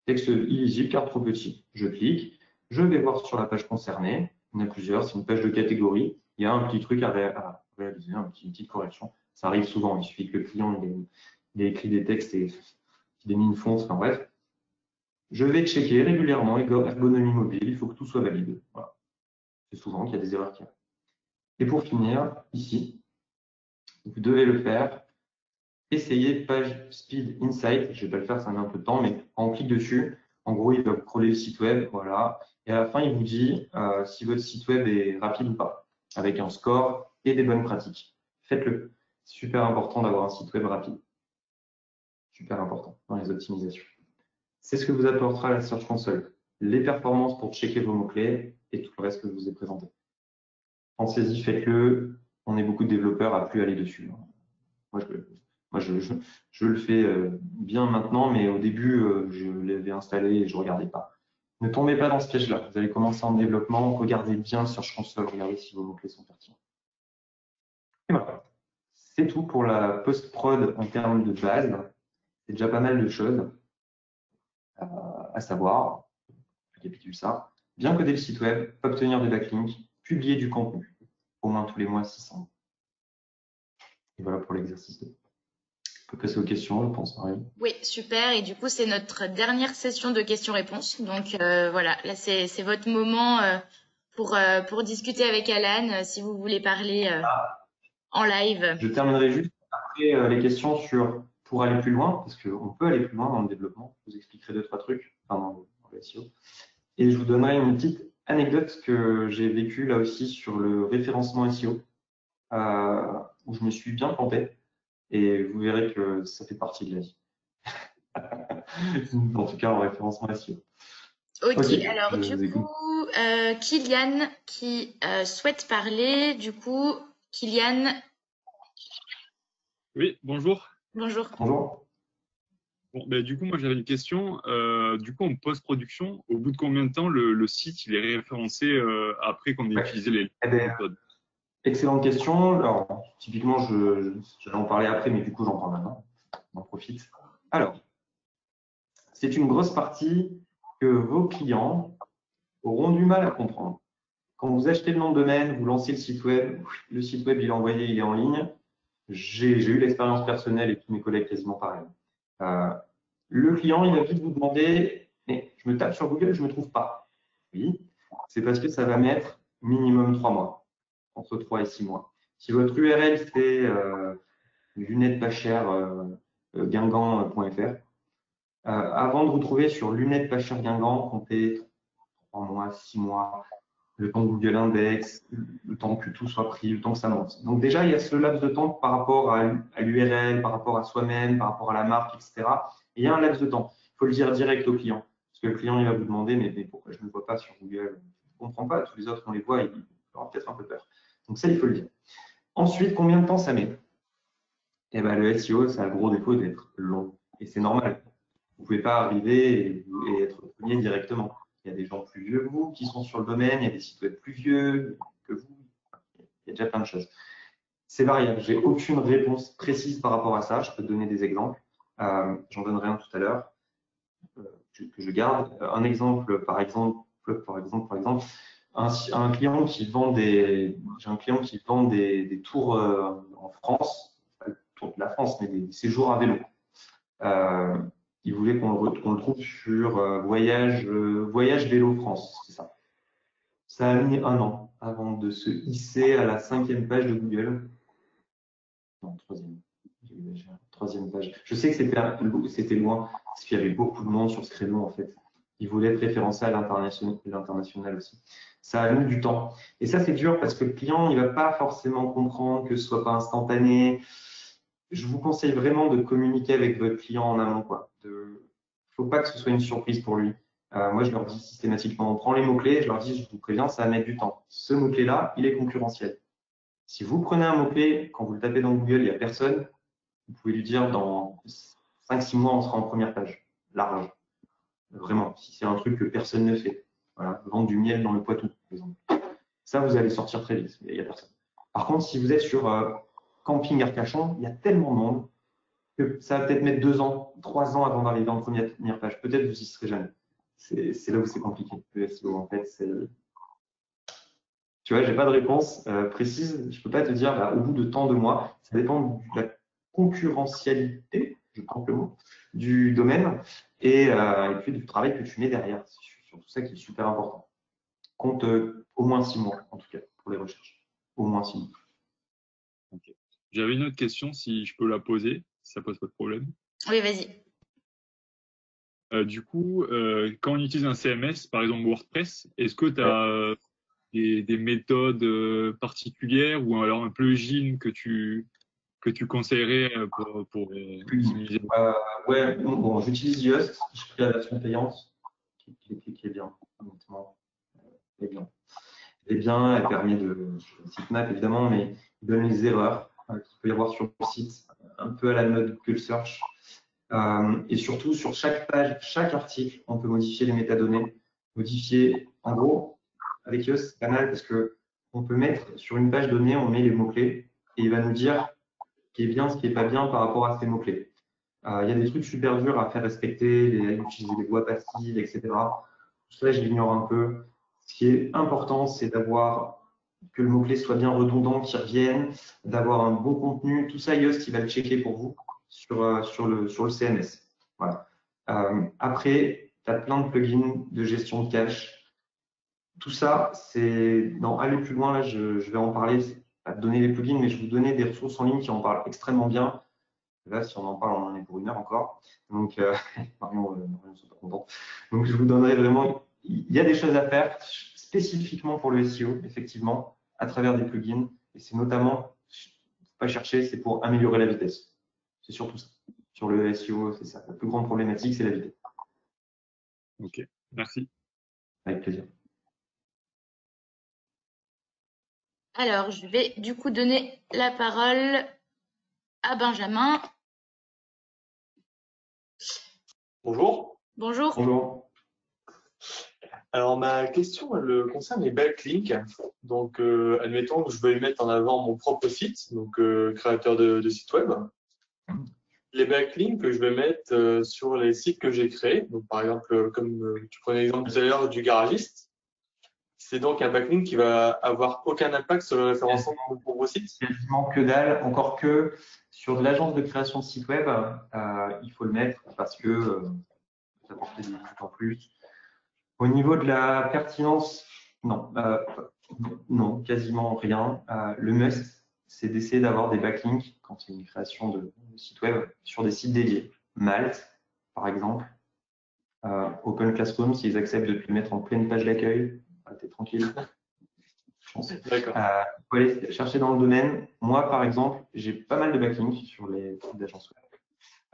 Texte illisible, car trop petit. Je clique, je vais voir sur la page concernée. Il y en a plusieurs, c'est une page de catégorie. Il y a un petit truc à réaliser, une petite correction. Ça arrive souvent, il suffit que le client ait écrit des textes et qu'il ait mis une fonte, enfin bref. Je vais checker régulièrement ergonomie mobile, il faut que tout soit valide. Voilà. C'est souvent qu'il y a des erreurs qui arrivent. Et pour finir, ici, vous devez le faire. Essayez Page Speed Insight. Je ne vais pas le faire, ça met un peu de temps, mais quand on clique dessus, En gros, il va crawler le site web, voilà. Et à la fin, il vous dit si votre site web est rapide ou pas, avec un score et des bonnes pratiques. Faites-le. C'est super important d'avoir un site web rapide. Super important dans les optimisations. C'est ce que vous apportera la Search Console. Les performances pour checker vos mots-clés et tout le reste que je vous ai présenté. Pensez-y, faites-le. On est beaucoup de développeurs à plus aller dessus. Moi, je le fais bien maintenant, mais au début, je l'avais installé et je ne regardais pas. Ne tombez pas dans ce piège-là. Vous allez commencer en développement, regardez bien Search Console, regardez si vos mots-clés sont pertinents. Et voilà. C'est tout pour la post-prod en termes de base. C'est déjà pas mal de choses à savoir. Je récapitule ça. Bien coder le site web, obtenir des backlinks, publier du contenu, au moins tous les mois 600. Et voilà pour l'exercice 2. On peut passer aux questions, je pense, Marie. Oui, super. Et du coup, c'est notre dernière session de questions-réponses. Donc voilà, là, c'est votre moment pour discuter avec Alan, si vous voulez parler en live. Je terminerai juste après les questions sur pour aller plus loin, parce qu'on peut aller plus loin dans le développement. Je vous expliquerai 2-3 trucs dans le SEO. Et je vous donnerai une petite anecdote que j'ai vécue là aussi sur le référencement SEO, où je me suis bien planté. Et vous verrez que ça fait partie de la vie. En tout cas, en référencement SEO. Ok, alors du coup, Kylian qui souhaite parler. Du coup, Kylian. Oui, bonjour. Bonjour. Bonjour. Bon, ben, du coup, moi j'avais une question. Du coup, en post-production, au bout de combien de temps le site il est référencé après qu'on ait utilisé les méthodes? Excellente question. Alors, typiquement, je vais en parler après, mais du coup, j'en parle maintenant. On en profite. Alors, c'est une grosse partie que vos clients auront du mal à comprendre. Quand vous achetez le nom de domaine, vous lancez le site web il est envoyé, il est en ligne. J'ai eu l'expérience personnelle et tous mes collègues quasiment pareil. Le client, il va vite vous demander, mais je me tape sur Google, je ne me trouve pas. Oui, c'est parce que ça va mettre minimum 3 mois, entre 3 et 6 mois. Si votre URL c'est lunettes pas chères guingamp.fr, avant de vous trouver sur lunettes pas chères Guingamp, comptez 3 mois, 6 mois, le temps que Google index, le temps que tout soit pris, le temps que ça monte. Donc déjà, il y a ce laps de temps par rapport à l'URL, par rapport à soi-même, par rapport à la marque, etc. Et il y a un laps de temps. Il faut le dire direct au client. Parce que le client, il va vous demander, mais pourquoi je ne le vois pas sur Google? Je ne comprends pas, tous les autres, on les voit, il aura peut-être un peu peur. Donc ça, il faut le dire. Ensuite, combien de temps ça met? Eh ben, le SEO, ça a le gros défaut d'être long. Et c'est normal. Vous ne pouvez pas arriver et être premier directement. Il y a des gens plus vieux que vous qui sont sur le domaine, il y a des sites web plus vieux que vous. Il y a déjà plein de choses. C'est variable. Je n'ai aucune réponse précise par rapport à ça. Je peux te donner des exemples. J'en donnerai un tout à l'heure que je garde. Un exemple, par exemple, un client qui vend j'ai un client qui vend des tours en France, pas le tour de la France, mais des séjours à vélo. Il voulait qu'on le trouve sur Voyage Vélo France, c'est ça. Ça a mis 1 an avant de se hisser à la 5e page de Google. Non, 3e page. Je sais que c'était loin, parce qu'il y avait beaucoup de monde sur ce créneau en fait. Il voulait être référencé à l'international aussi. Ça a mis du temps. Et ça, c'est dur parce que le client, il ne va pas forcément comprendre que ce ne soit pas instantané. Je vous conseille vraiment de communiquer avec votre client en amont. Il ne faut pas que ce soit une surprise pour lui. Moi, je leur dis systématiquement, on prend les mots-clés, je leur dis, je vous préviens, ça va mettre du temps. Ce mot-clé-là, il est concurrentiel. Si vous prenez un mot-clé, quand vous le tapez dans Google, il n'y a personne, vous pouvez lui dire dans 5-6 mois, on sera en première page. Large. Vraiment, si c'est un truc que personne ne fait. Voilà, vendre du miel dans le Poitou, par exemple. Ça, vous allez sortir très vite, mais il n'y a personne. Par contre, si vous êtes sur Camping Arcachon, il y a tellement de monde que ça va peut-être mettre 2 ans, 3 ans avant d'arriver en première page. Peut-être vous y serez jamais. C'est là où c'est compliqué. Le SEO, en fait, tu vois, j'ai pas de réponse précise. Je peux pas te dire au bout de tant de mois. Ça dépend de la concurrentialité, je prends le mot, du domaine et puis du travail que tu mets derrière. C'est surtout ça qui est super important. Compte au moins 6 mois, en tout cas, pour les recherches. Au moins 6 mois. Okay. J'avais une autre question, si je peux la poser, si ça pose pas de problème. Oui, vas-y. Du coup, quand on utilise un CMS, par exemple WordPress, est-ce que tu as des méthodes particulières ou alors un plugin que tu conseillerais pour optimiser? Ouais, bon, j'utilise Yoast, je fais la version payante, qui est bien, honnêtement. Elle est bien. Elle est bien, elle permet de sitemap évidemment, mais il donne les erreurs qu'il peut y avoir sur le site, un peu à la mode Google Search. Et surtout, sur chaque page, chaque article, on peut modifier les métadonnées, modifier, en gros, avec Yoast, c'est pas mal parce que on peut mettre sur une page donnée, on met les mots-clés et il va nous dire ce qui est bien, ce qui n'est pas bien par rapport à ces mots-clés. Il y a des trucs super durs à faire respecter, utiliser des voix passives, etc. Tout ça, je l'ignore un peu. Ce qui est important, c'est d'avoir que le mot-clé soit bien redondant, qu'il revienne, d'avoir un bon contenu. Tout ça, Yoast, il va le checker pour vous sur le CMS. Voilà. Après, tu as plein de plugins de gestion de cache. Tout ça, c'est aller plus loin. Là, je vais en parler. Pas te donner les plugins, mais je vais vous donner des ressources en ligne qui en parlent extrêmement bien. Là, si on en parle, on en est pour 1 heure encore. Donc, Marion ne sont pas contents. Donc, je vous donnerai vraiment. Il y a des choses à faire spécifiquement pour le SEO, effectivement, à travers des plugins. Et c'est notamment, pas chercher, c'est pour améliorer la vitesse. C'est surtout ça. Sur le SEO, c'est ça. La plus grande problématique, c'est la vitesse. Ok, merci. Avec plaisir. Alors, je vais du coup donner la parole à Benjamin. Bonjour. Bonjour. Bonjour. Alors, ma question, elle concerne les backlinks. Donc, admettons que je veux mettre en avant mon propre site, donc créateur de site web. Les backlinks que je vais mettre sur les sites que j'ai créés, donc par exemple, comme tu prenais l'exemple tout à l'heure du garagiste, c'est donc un backlink qui va avoir aucun impact sur le référencement de mon propre site. Quasiment que dalle, encore que sur de l'agence de création de site web, il faut le mettre parce que ça apporte des visites en plus. Au niveau de la pertinence, non, non, quasiment rien. Le must, c'est d'essayer d'avoir des backlinks quand il y a une création de site web sur des sites dédiés. Malte, par exemple, Open Classroom, s'ils acceptent de te le mettre en pleine page d'accueil, t'es tranquille. D'accord. Il faut aller chercher dans le domaine. Moi, par exemple, j'ai pas mal de backlinks sur les sites d'agences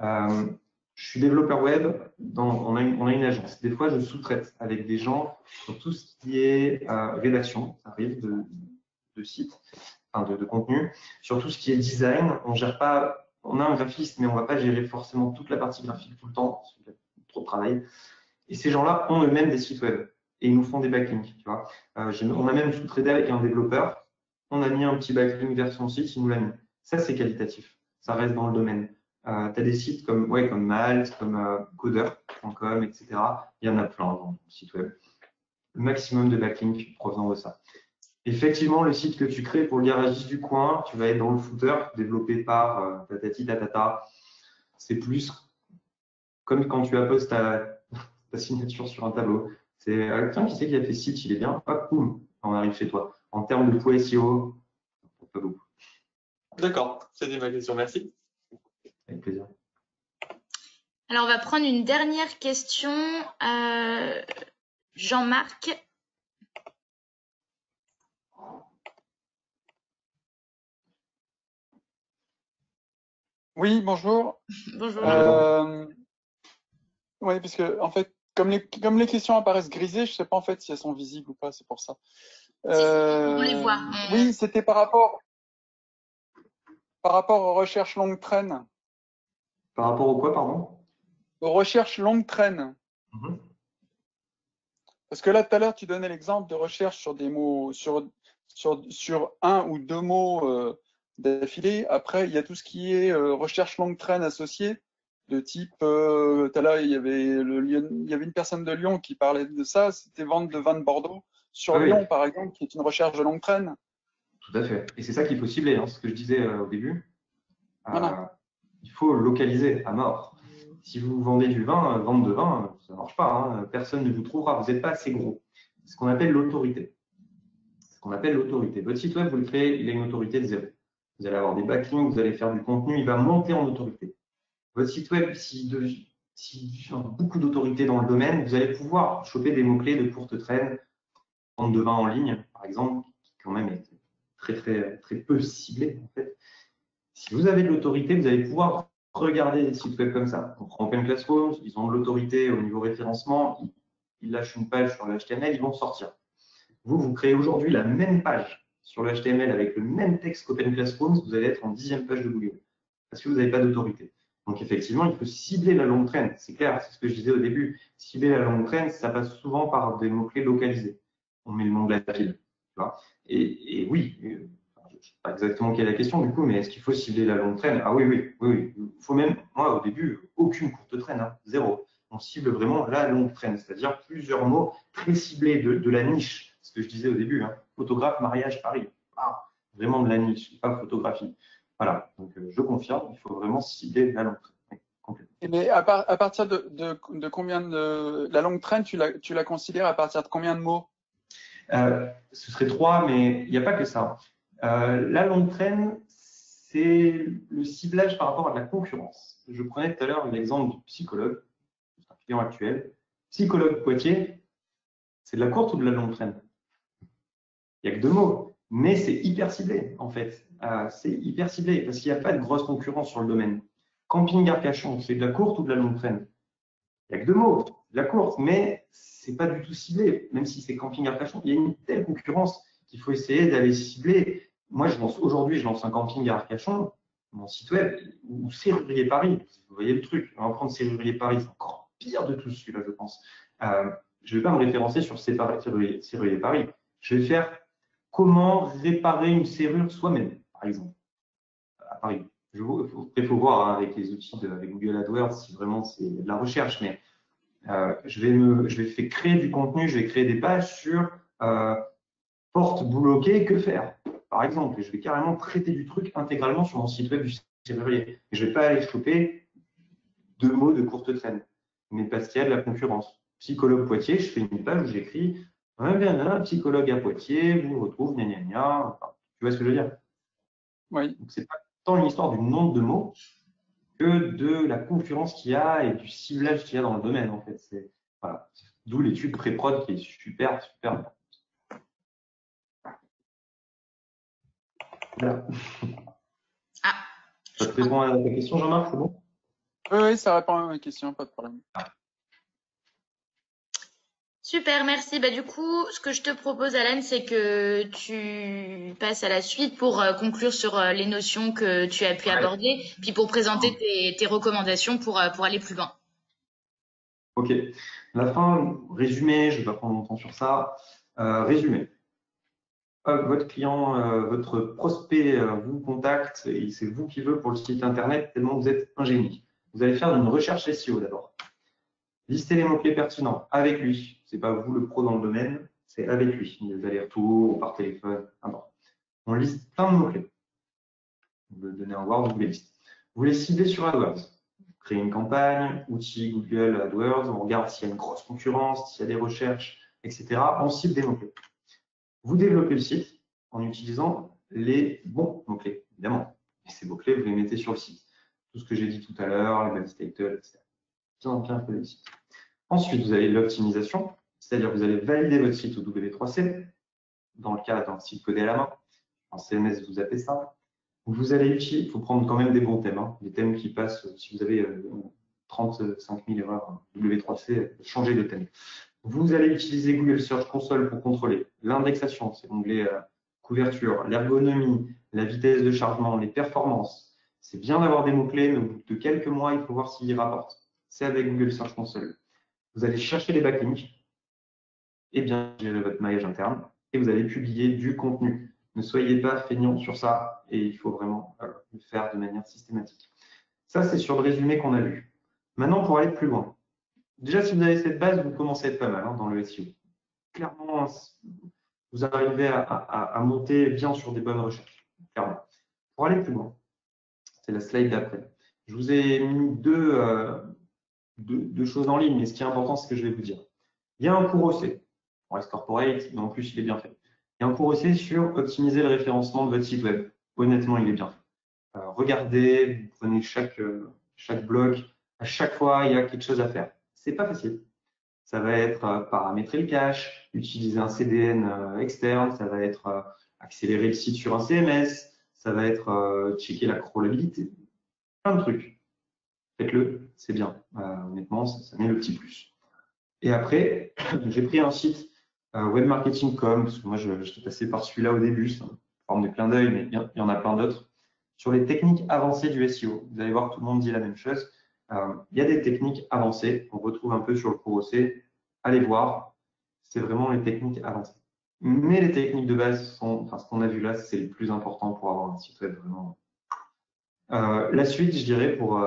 web. Je suis développeur web, on a une agence. Des fois, je sous-traite avec des gens sur tout ce qui est rédaction, ça arrive de sites, enfin de contenu. Sur tout ce qui est design, on gère pas, on a un graphiste, mais on va pas gérer forcément toute la partie graphique tout le temps, parce qu'il y a trop de travail. Et ces gens-là ont eux-mêmes des sites web et ils nous font des backlinks. Tu vois. On a même sous-traité avec un développeur, on a mis un petit backlink vers son site, il nous l'a mis. Ça, c'est qualitatif, ça reste dans le domaine. Tu as des sites comme Malte, comme coder.com, etc. Il y en a plein dans le site web. Le maximum de backlinks provenant de ça. Effectivement, le site que tu crées pour le garagiste du coin, tu vas être dans le footer développé par tatati tatata. C'est plus comme quand tu apposes ta signature sur un tableau. C'est tiens, qui c'est qui a fait ce site, il est bien, hop, boum, on arrive chez toi. En termes de poids SEO, pas beaucoup. D'accord, c'était ma question, merci. Avec plaisir. Alors, on va prendre une dernière question. Jean-Marc. Oui, bonjour. Bonjour. Oui, parce que en fait, comme les questions apparaissent grisées, je ne sais pas en fait si elles sont visibles ou pas, c'est pour ça. On les voit. Oui, c'était par rapport aux recherches longue traîne. Par rapport au quoi, pardon? Aux recherches longue traîne. Parce que là, tout à l'heure, tu donnais l'exemple de recherche sur des mots, sur un ou deux mots d'affilée. Après, il y a tout ce qui est recherche longue traîne associée, de type, tout à l'heure, il y avait une personne de Lyon qui parlait de ça, c'était vente de vin de Bordeaux sur Lyon, par exemple, qui est une recherche de longue traîne. Tout à fait. Et c'est ça qu'il faut cibler, hein, ce que je disais au début. Voilà. Il faut localiser à mort. Si vous vendez du vin, vente de vin, ça ne marche pas. Hein. Personne ne vous trouvera. Vous n'êtes pas assez gros. C'est ce qu'on appelle l'autorité. Votre site web, vous le créez, il a une autorité de 0. Vous allez avoir des backlinks, vous allez faire du contenu, il va monter en autorité. Votre site web, s'il beaucoup d'autorité dans le domaine, vous allez pouvoir choper des mots-clés de courte traîne, vente de vin en ligne, par exemple, qui quand même est très peu ciblé, en fait. Si vous avez de l'autorité, vous allez pouvoir regarder des sites web comme ça. On prend Open Classroom, ils ont de l'autorité au niveau référencement, ils lâchent une page sur le HTML, ils vont sortir. Vous créez aujourd'hui la même page sur le HTML avec le même texte qu'Open Classroom, vous allez être en 10e page de Google, parce que vous n'avez pas d'autorité. Donc effectivement, il faut cibler la longue traîne, c'est clair, c'est ce que je disais au début. Cibler la longue traîne, ça passe souvent par des mots-clés localisés. On met le nom de la ville, tu vois. Et oui, je ne sais pas exactement quelle est la question du coup, mais est-ce qu'il faut cibler la longue traîne? Ah oui. Il faut même, moi au début, aucune courte traîne, hein, zéro. On cible vraiment la longue traîne, c'est-à-dire plusieurs mots très ciblés de la niche. Ce que je disais au début, hein, photographe, mariage, Paris. Ah, vraiment de la niche, pas photographie. Voilà, donc je confirme, il faut vraiment cibler la longue traîne. Mais à partir de combien de la longue traîne, tu la considères à partir de combien de mots? Ce serait 3, mais il n'y a pas que ça. La longue traîne, c'est le ciblage par rapport à de la concurrence. Je prenais tout à l'heure l'exemple du psychologue, un client actuel. Psychologue Poitiers, c'est de la courte ou de la longue traîne? Il n'y a que 2 mots, mais c'est hyper ciblé en fait. C'est hyper ciblé parce qu'il n'y a pas de grosse concurrence sur le domaine. Camping Arcachon, c'est de la courte ou de la longue traîne? Il n'y a que 2 mots, de la courte, mais c'est pas du tout ciblé. Même si c'est Camping Arcachon, il y a une telle concurrence qu'il faut essayer d'aller cibler. Moi, aujourd'hui, je lance un camping à Arcachon, mon site web, ou Serrurier Paris. Vous voyez le truc. On va prendre Serrurier Paris, c'est encore pire de tous celui-là, je pense. Je ne vais pas me référencer sur Serrurier Paris. Je vais faire comment réparer une serrure soi-même, par exemple, à Paris. Il faut voir hein, avec les outils avec Google AdWords si vraiment c'est de la recherche, mais je vais créer du contenu, je vais créer des pages sur porte bloquée, que faire, par exemple. Et je vais carrément traiter du truc intégralement sur mon site web du serrurier. Je ne vais pas aller choper 2 mots de courte traîne, mais parce qu'il y a de la concurrence. Psychologue Poitiers, je fais une page où j'écris un psychologue à Poitiers, vous retrouve, gna gna gna. Enfin, tu vois ce que je veux dire? Oui. Donc, c'est pas tant une histoire du nombre de mots que de la concurrence qu'il y a et du ciblage qu'il y a dans le domaine, en fait. Voilà. D'où l'étude pré-prod qui est super. Voilà. Ah. Ça te répond à ta question, Jean-Marc, c'est bon? Oui, ça répond à ma question, pas de problème. Super, merci. Du coup, ce que je te propose, Alan, c'est que tu passes à la suite pour conclure sur les notions que tu as pu aborder, puis pour présenter tes recommandations pour aller plus loin. Ok. La fin, résumé, je ne vais pas prendre mon temps sur ça. Résumé. Votre client, votre prospect vous contacte et c'est vous qui veut pour le site internet tellement vous êtes un génie. Vous allez faire une recherche SEO d'abord. Listez les mots-clés pertinents avec lui. Ce n'est pas vous le pro dans le domaine, c'est avec lui. Des allers-retours, par téléphone, n'importe. On liste plein de mots-clés. Vous le donnez en Word, vous les listez. Vous les ciblez sur AdWords. Vous créez une campagne, outils Google AdWords, on regarde s'il y a une grosse concurrence, s'il y a des recherches, etc. On cible des mots-clés. Vous développez le site en utilisant les bons mots-clés, évidemment. Et ces mots-clés, vous les mettez sur le site. Tout ce que j'ai dit tout à l'heure, les balises title, etc. Bien fait le site. Ensuite, vous avez l'optimisation, c'est-à-dire vous allez valider votre site au W3C, dans le cas d'un site codé à la main. En CMS, vous appelez ça. Vous allez utiliser, il faut prendre quand même des bons thèmes, hein, des thèmes qui passent, si vous avez 35 000 erreurs W3C, changez de thème. Vous allez utiliser Google Search Console pour contrôler l'indexation, c'est l'onglet couverture, l'ergonomie, la vitesse de chargement, les performances. C'est bien d'avoir des mots-clés, mais au bout de quelques mois, il faut voir s'ils rapportent. C'est avec Google Search Console. Vous allez chercher les backlinks et bien gérer votre maillage interne et vous allez publier du contenu. Ne soyez pas feignants sur ça et il faut vraiment le faire de manière systématique. Ça, c'est sur le résumé qu'on a vu. Maintenant, pour aller plus loin. Déjà, si vous avez cette base, vous commencez à être pas mal hein, dans le SEO. Clairement, vous arrivez à monter bien sur des bonnes recherches. Clairement. Pour aller plus loin, c'est la slide d'après. Je vous ai mis deux choses en ligne, mais ce qui est important, c'est ce que je vais vous dire. Il y a un cours OC, on reste corporate, mais en plus, il est bien fait. Il y a un cours OC sur optimiser le référencement de votre site web. Honnêtement, il est bien fait. Regardez, vous prenez chaque bloc, À chaque fois, il y a quelque chose à faire. C'est pas facile. Ça va être paramétrer le cache, utiliser un CDN externe, ça va être accélérer le site sur un CMS, ça va être checker la crawlabilité, plein de trucs. Faites-le, c'est bien. Honnêtement, ça met le petit plus. Et après, j'ai pris un site webmarketing.com, parce que moi, j'étais passé par celui-là au début, c'est une forme de clin d'œil, mais il y en a plein d'autres, sur les techniques avancées du SEO. Vous allez voir, tout le monde dit la même chose. Il y a des techniques avancées qu'on retrouve un peu sur le cours OC. Allez voir, c'est vraiment les techniques avancées. Mais les techniques de base sont, enfin, ce qu'on a vu là, c'est le plus important pour avoir un site web vraiment. La suite, je dirais, pour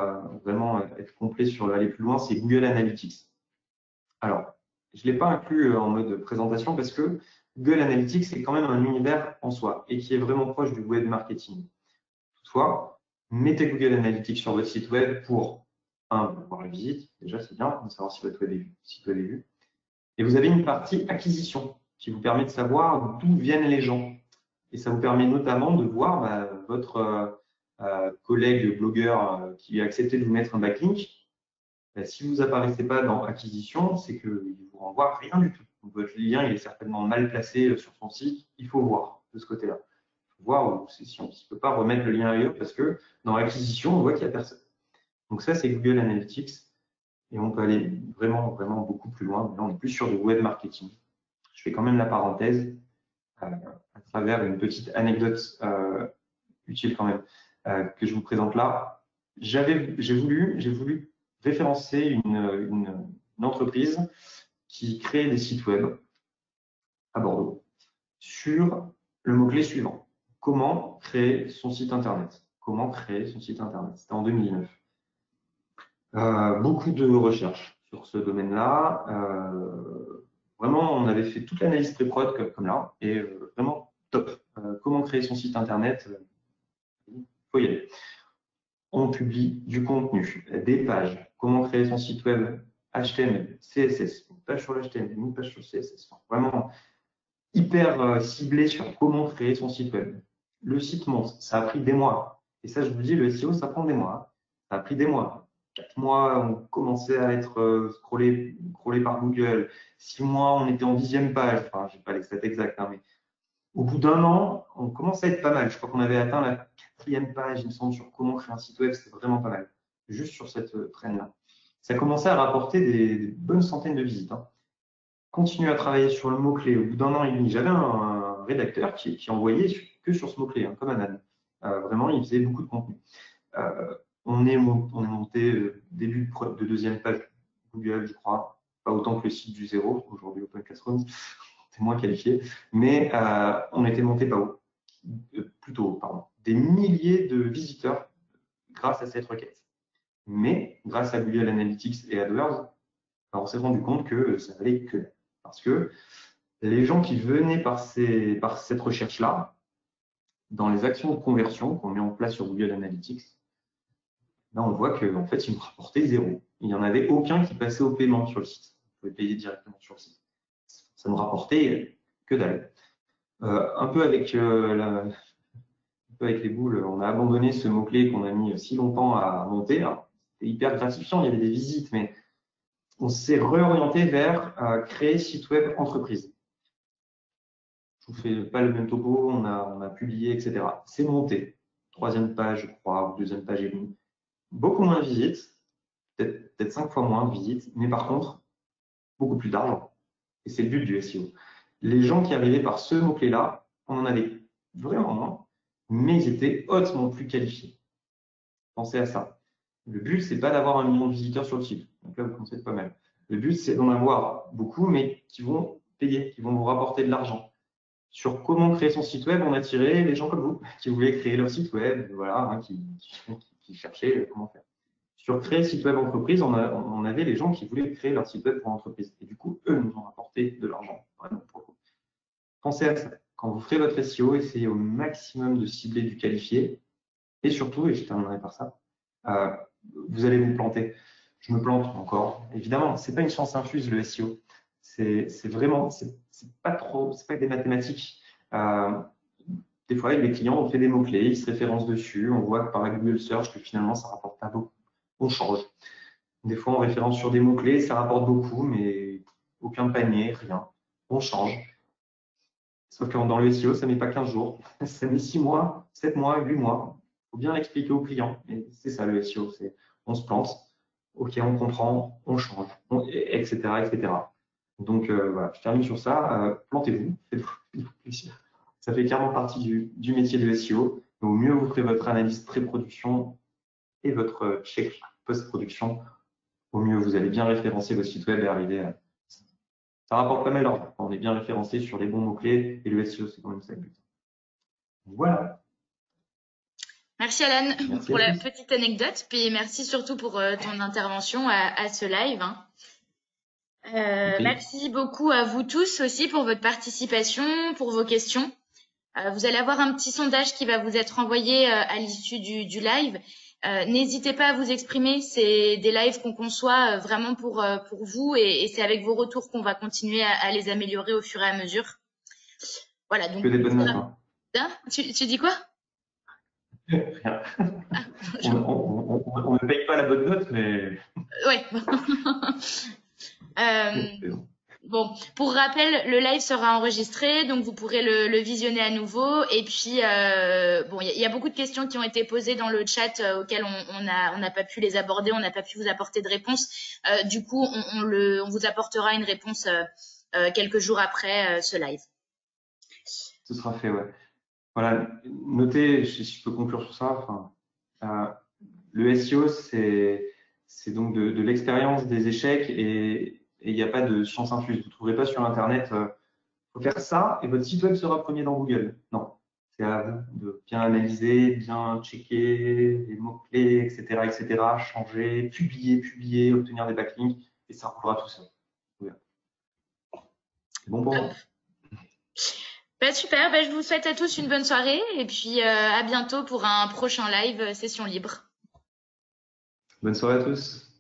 vraiment être complet sur aller plus loin, c'est Google Analytics. Alors, je ne l'ai pas inclus en mode présentation parce que Google Analytics, c'est quand même un univers en soi et qui est vraiment proche du web marketing. Toutefois, mettez Google Analytics sur votre site web pour voir la visite, déjà c'est bien, de savoir si votre site web est vu. Et vous avez une partie acquisition qui vous permet de savoir d'où viennent les gens. Et ça vous permet notamment de voir votre collègue blogueur qui a accepté de vous mettre un backlink. Si vous apparaissez pas dans acquisition, c'est qu'il ne vous renvoie rien du tout. Donc, votre lien il est certainement mal placé sur son site. Il faut voir de ce côté-là. Il faut voir si on ne peut pas remettre le lien ailleurs parce que dans acquisition, on voit qu'il n'y a personne. Donc ça, c'est Google Analytics. Et on peut aller vraiment, vraiment beaucoup plus loin. Mais là, on est plus sur du web marketing. Je fais quand même la parenthèse à travers une petite anecdote utile quand même que je vous présente là. J'ai voulu référencer une entreprise qui crée des sites web à Bordeaux sur le mot-clé suivant. Comment créer son site internet? Comment créer son site internet? C'était en 2009. Beaucoup de recherches sur ce domaine-là. Vraiment, on avait fait toute l'analyse pré-prod comme là, et vraiment top. Comment créer son site internet? Il faut y aller. On publie du contenu, des pages. Comment créer son site web? HTML, CSS, une page sur l'HTML, une page sur le CSS. Enfin, vraiment hyper ciblé sur comment créer son site web. Le site monte, ça a pris des mois. Et ça, je vous dis, le SEO, ça prend des mois. Ça a pris des mois. 4 mois, on commençait à être scrollé par Google. 6 mois, on était en 10e page. Enfin, je n'ai pas les stats exacts, hein, mais au bout d'un an, on commence à être pas mal. Je crois qu'on avait atteint la 4e page, il me semble, sur comment créer un site web. C'était vraiment pas mal. Juste sur cette traîne-là. Ça commençait à rapporter des bonnes centaines de visites. Hein. Continue à travailler sur le mot-clé. Au bout d'un an et demi, j'avais un rédacteur qui envoyait que sur ce mot-clé, hein, comme Anan. Vraiment, il faisait beaucoup de contenu. On est monté début de 2e page Google, je crois, pas autant que le site du zéro, aujourd'hui Open Classroom, c'est moins qualifié, mais on était monté pas haut, plutôt haut, pardon. Des milliers de visiteurs grâce à cette requête. Mais grâce à Google Analytics et AdWords, on s'est rendu compte que ça valait que parce que les gens qui venaient par cette recherche-là, dans les actions de conversion qu'on met en place sur Google Analytics, là, on voit qu'en fait, ils nous rapportaient 0. Il n'y en avait aucun qui passait au paiement sur le site. Vous pouvez payer directement sur le site. Ça ne rapportait que dalle. Un peu avec les boules, on a abandonné ce mot-clé qu'on a mis si longtemps à monter. C'était hyper gratifiant, il y avait des visites, mais on s'est réorienté vers créer site web entreprise. Je ne vous fais pas le même topo, on a publié, etc. C'est monté. 3e page, je crois, ou 2e page et demie. Beaucoup moins de visites, peut-être 5 fois moins de visites, mais par contre, beaucoup plus d'argent. Et c'est le but du SEO. Les gens qui arrivaient par ce mot-clé-là, on en avait vraiment moins, mais ils étaient hautement plus qualifiés. Pensez à ça. Le but, c'est pas d'avoir 1 million de visiteurs sur le site. Donc là, vous commencez pas mal. Le but, c'est d'en avoir beaucoup, mais qui vont payer, qui vont vous rapporter de l'argent. Sur comment créer son site web, on a tiré les gens comme vous, qui voulaient créer leur site web, voilà, hein, qui cherchaient comment faire. Sur créer site web entreprise, on avait les gens qui voulaient créer leur site web pour entreprise. Et du coup, eux nous ont rapporté de l'argent. Vraiment, pensez à ça. Quand vous ferez votre SEO, essayez au maximum de cibler du qualifié. Et surtout, et je terminerai par ça, vous allez vous planter. Je me plante encore. Évidemment, c'est pas une science infuse le SEO. C'est vraiment, c'est pas des mathématiques. Des fois, avec les clients, on fait des mots-clés, ils se référencent dessus, on voit que par la Google Search que finalement, ça rapporte pas beaucoup. On change. Des fois, on référence sur des mots-clés, ça rapporte beaucoup, mais aucun panier, rien. On change. Sauf que dans le SEO, ça met pas 15 jours. Ça met 6 mois, 7 mois, 8 mois. Il faut bien l'expliquer aux clients. Et c'est ça le SEO. On se plante. OK, on comprend, on change, etc., etc. Donc, voilà, je termine sur ça. Plantez-vous, faites-vous plaisir. Ça fait clairement partie du métier de SEO. Au mieux vous ferez votre analyse pré-production et votre check post-production, au mieux vous allez bien référencer votre site web et arriver à… Ça rapporte pas mal d'argent quand on est bien référencé sur les bons mots-clés et le SEO, c'est quand même ça le but. Voilà. Merci Alan Merci pour à la tous. petite anecdote, puis merci surtout pour ton intervention à ce live. Hein. Ok. Merci beaucoup à vous tous aussi pour votre participation, pour vos questions. Vous allez avoir un petit sondage qui va vous être envoyé à l'issue du live. N'hésitez pas à vous exprimer, c'est des lives qu'on conçoit vraiment pour vous et c'est avec vos retours qu'on va continuer à les améliorer au fur et à mesure. Voilà, donc Que des bonnes notes. Hein. Hein, tu dis quoi? Rien. On ne paye pas la bonne note, mais… Ouais. Bon, pour rappel, le live sera enregistré, donc vous pourrez le visionner à nouveau. Et puis, bon, il y a beaucoup de questions qui ont été posées dans le chat auxquelles on n'a pas pu les aborder, on n'a pas pu vous apporter de réponse. Du coup, on vous apportera une réponse quelques jours après ce live. Ce sera fait, ouais. Voilà, notez, si je peux conclure sur ça, le SEO, c'est donc de l'expérience, des échecs et il n'y a pas de science infuse. Vous ne trouverez pas sur Internet, faut faire ça et votre site web sera premier dans Google. Non, c'est à vous de bien analyser, bien checker les mots-clés, etc., changer, publier, obtenir des backlinks et ça roulera tout seul. C'est bon pour vous? Super, je vous souhaite à tous une bonne soirée et puis à bientôt pour un prochain live session libre. Bonne soirée à tous.